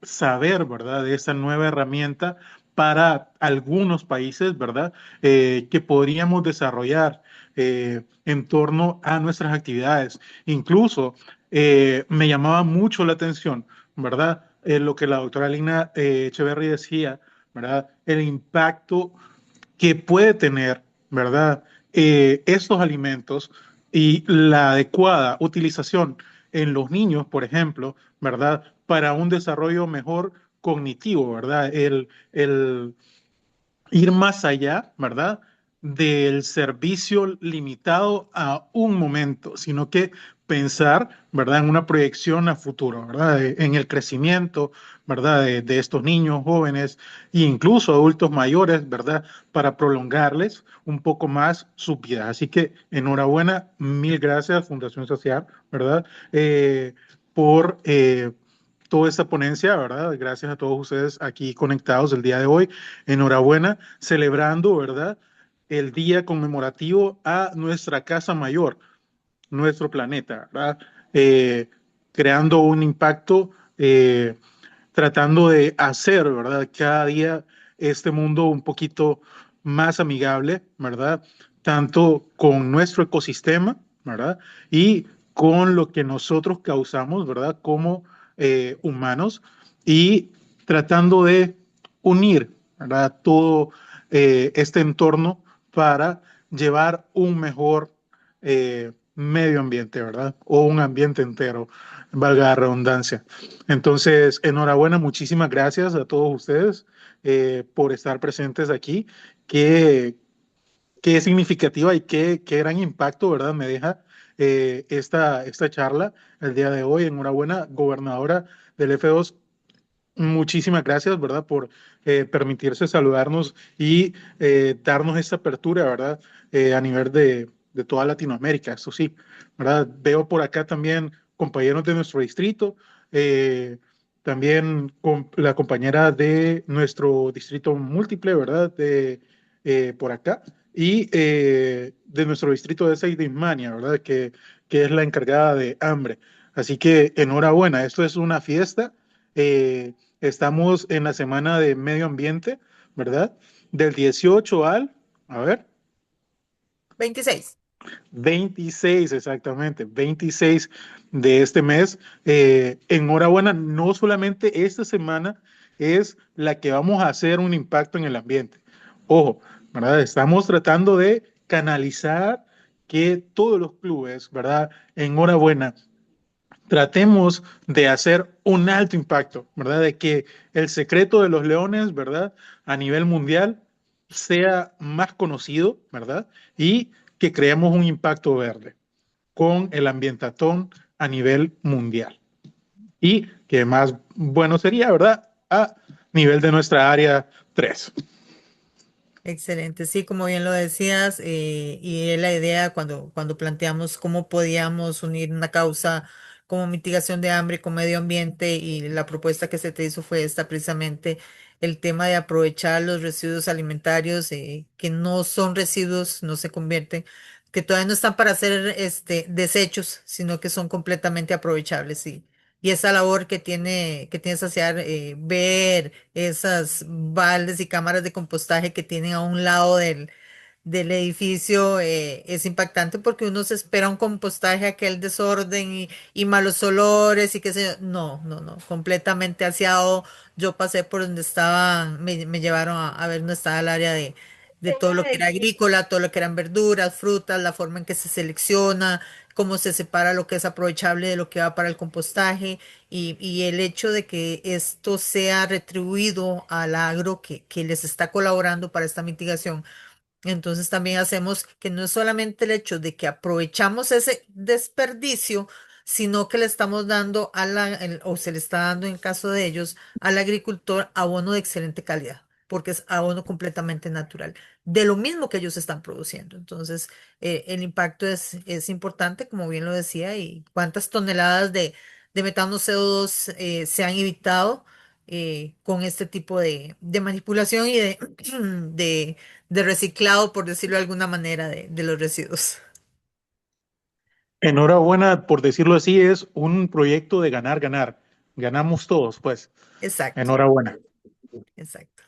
saber, ¿verdad? De esta nueva herramienta para algunos países, ¿verdad? Que podríamos desarrollar en torno a nuestras actividades. Incluso me llamaba mucho la atención, ¿verdad? Lo que la doctora Lina Echeverry decía, ¿verdad? El impacto que puede tener, ¿verdad? Estos alimentos y la adecuada utilización en los niños, por ejemplo, ¿verdad? Para un desarrollo mejor cognitivo, ¿verdad? El ir más allá, ¿verdad? Del servicio limitado a un momento, sino que pensar, ¿verdad? En una proyección a futuro, ¿verdad? En el crecimiento, ¿verdad? De estos niños, jóvenes e incluso adultos mayores, ¿verdad? Para prolongarles un poco más su vida. Así que enhorabuena, mil gracias, Fundación Social, ¿verdad? Por toda esta ponencia, ¿verdad? Gracias a todos ustedes aquí conectados el día de hoy. Enhorabuena, celebrando, ¿verdad? El día conmemorativo a nuestra casa mayor, nuestro planeta, ¿verdad? Eh, Creando un impacto, tratando de hacer, ¿verdad? Cada día este mundo un poquito más amigable, ¿verdad? Tanto con nuestro ecosistema, ¿verdad? Y con lo que nosotros causamos, ¿verdad? Como humanos y tratando de unir, ¿verdad? Todo este entorno para llevar un mejor medio ambiente, ¿verdad? O un ambiente entero, valga la redundancia. Entonces, enhorabuena, muchísimas gracias a todos ustedes por estar presentes aquí. Qué, qué significativa y qué gran impacto, ¿verdad? Me deja esta charla el día de hoy. Enhorabuena, gobernadora del F2. Muchísimas gracias, ¿verdad? Por permitirse saludarnos y darnos esta apertura, ¿verdad? A nivel de toda Latinoamérica, eso sí, ¿verdad? Veo por acá también compañeros de nuestro distrito, eh, también con la compañera de nuestro distrito múltiple, ¿verdad? Por acá, y de nuestro distrito de Seidismania, ¿verdad? Que es la encargada de hambre. Así que enhorabuena, esto es una fiesta. Estamos en la semana de medio ambiente, ¿verdad? Del 18 al, a ver, 26. 26 exactamente, 26 de este mes. Enhorabuena, no solamente esta semana es la que vamos a hacer un impacto en el ambiente. Ojo, ¿verdad? Estamos tratando de canalizar que todos los clubes, ¿verdad? Enhorabuena, tratemos de hacer un alto impacto, ¿verdad? De que el secreto de los leones, ¿verdad? A nivel mundial sea más conocido, ¿verdad? Y que creemos un impacto verde con el ambientatón a nivel mundial. Y que más bueno sería, ¿verdad? A nivel de nuestra área 3. Excelente, sí, como bien lo decías, y es la idea cuando planteamos cómo podíamos unir una causa como mitigación de hambre con medio ambiente y la propuesta que se te hizo fue esta precisamente el tema de aprovechar los residuos alimentarios que no son residuos, no se convierten, que todavía no están para ser desechos, sino que son completamente aprovechables, y esa labor que tiene Saciar, ver esas baldes y cámaras de compostaje que tienen a un lado del edificio, es impactante porque uno se espera un compostaje, aquel desorden y malos olores y qué sé yo. No, no, no, completamente aseado. Yo pasé por donde estaban, me llevaron a ver dónde estaba el área de todo lo que era agrícola, todo lo que eran verduras, frutas, la forma en que se selecciona, cómo se separa lo que es aprovechable de lo que va para el compostaje y el hecho de que esto sea retribuido al agro que les está colaborando para esta mitigación. Entonces también hacemos que no es solamente el hecho de que aprovechamos ese desperdicio, sino que le estamos dando o se le está dando en caso de ellos al agricultor abono de excelente calidad, porque es abono completamente natural, de lo mismo que ellos están produciendo. Entonces, el impacto es importante, como bien lo decía, y cuántas toneladas de metano CO2 se han evitado con este tipo de manipulación y de reciclado, por decirlo de alguna manera, de los residuos. Enhorabuena, por decirlo así, es un proyecto de ganar, ganar. Ganamos todos, pues. Exacto, Enhorabuena. exacto.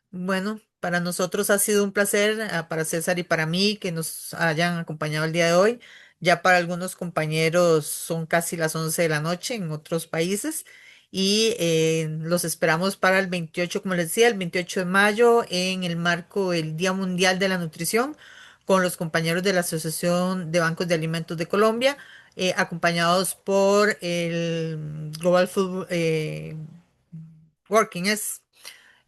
Bueno, para nosotros ha sido un placer, para César y para mí, que nos hayan acompañado el día de hoy. Ya para algunos compañeros son casi las 11 de la noche en otros países y los esperamos para el 28, como les decía, el 28 de mayo en el marco del Día Mundial de la Nutrición con los compañeros de la Asociación de Bancos de Alimentos de Colombia, acompañados por el Global Food Working, es...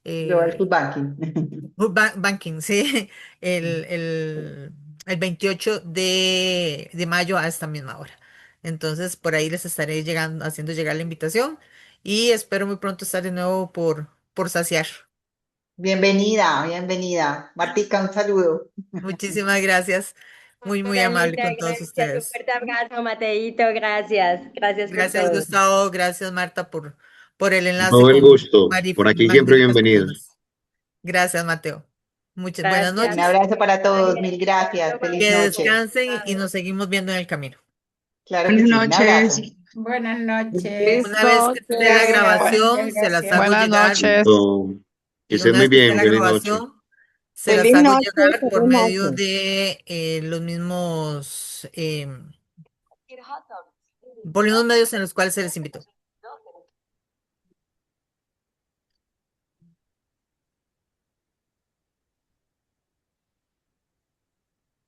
Global eh, Food Banking. Banking, sí, el, el, el 28 de mayo a esta misma hora. Entonces, por ahí les estaré llegando, haciendo llegar la invitación y espero muy pronto estar de nuevo por saciar. Bienvenida, bienvenida. Martica, un saludo. Muchísimas gracias. Muy, muy amable Muchas con todos gracias, un ustedes. fuerte abrazo, Mateito, gracias, gracias por Gracias, todo. Gustavo. Gracias, Marta, por el enlace Todo el con gusto. Por aquí siempre magníficas bienvenido. personas. Gracias, Mateo. Muchas buenas Gracias. Un noches. abrazo para todos, Ángel, mil gracias. Feliz Que noche. descansen y nos seguimos viendo en el camino. Claro que Buenas sí, un abrazo. noches. Buenas noches. Feliz Una vez que esté la noche. grabación, Muchas se las gracias. hago Buenas llegar. noches. Listo. Que Y estén una muy vez que esté bien. la Feliz noche. grabación, se las Feliz hago noche, llegar por feliz medio noche. de por los mismos medios en los cuales se les invitó.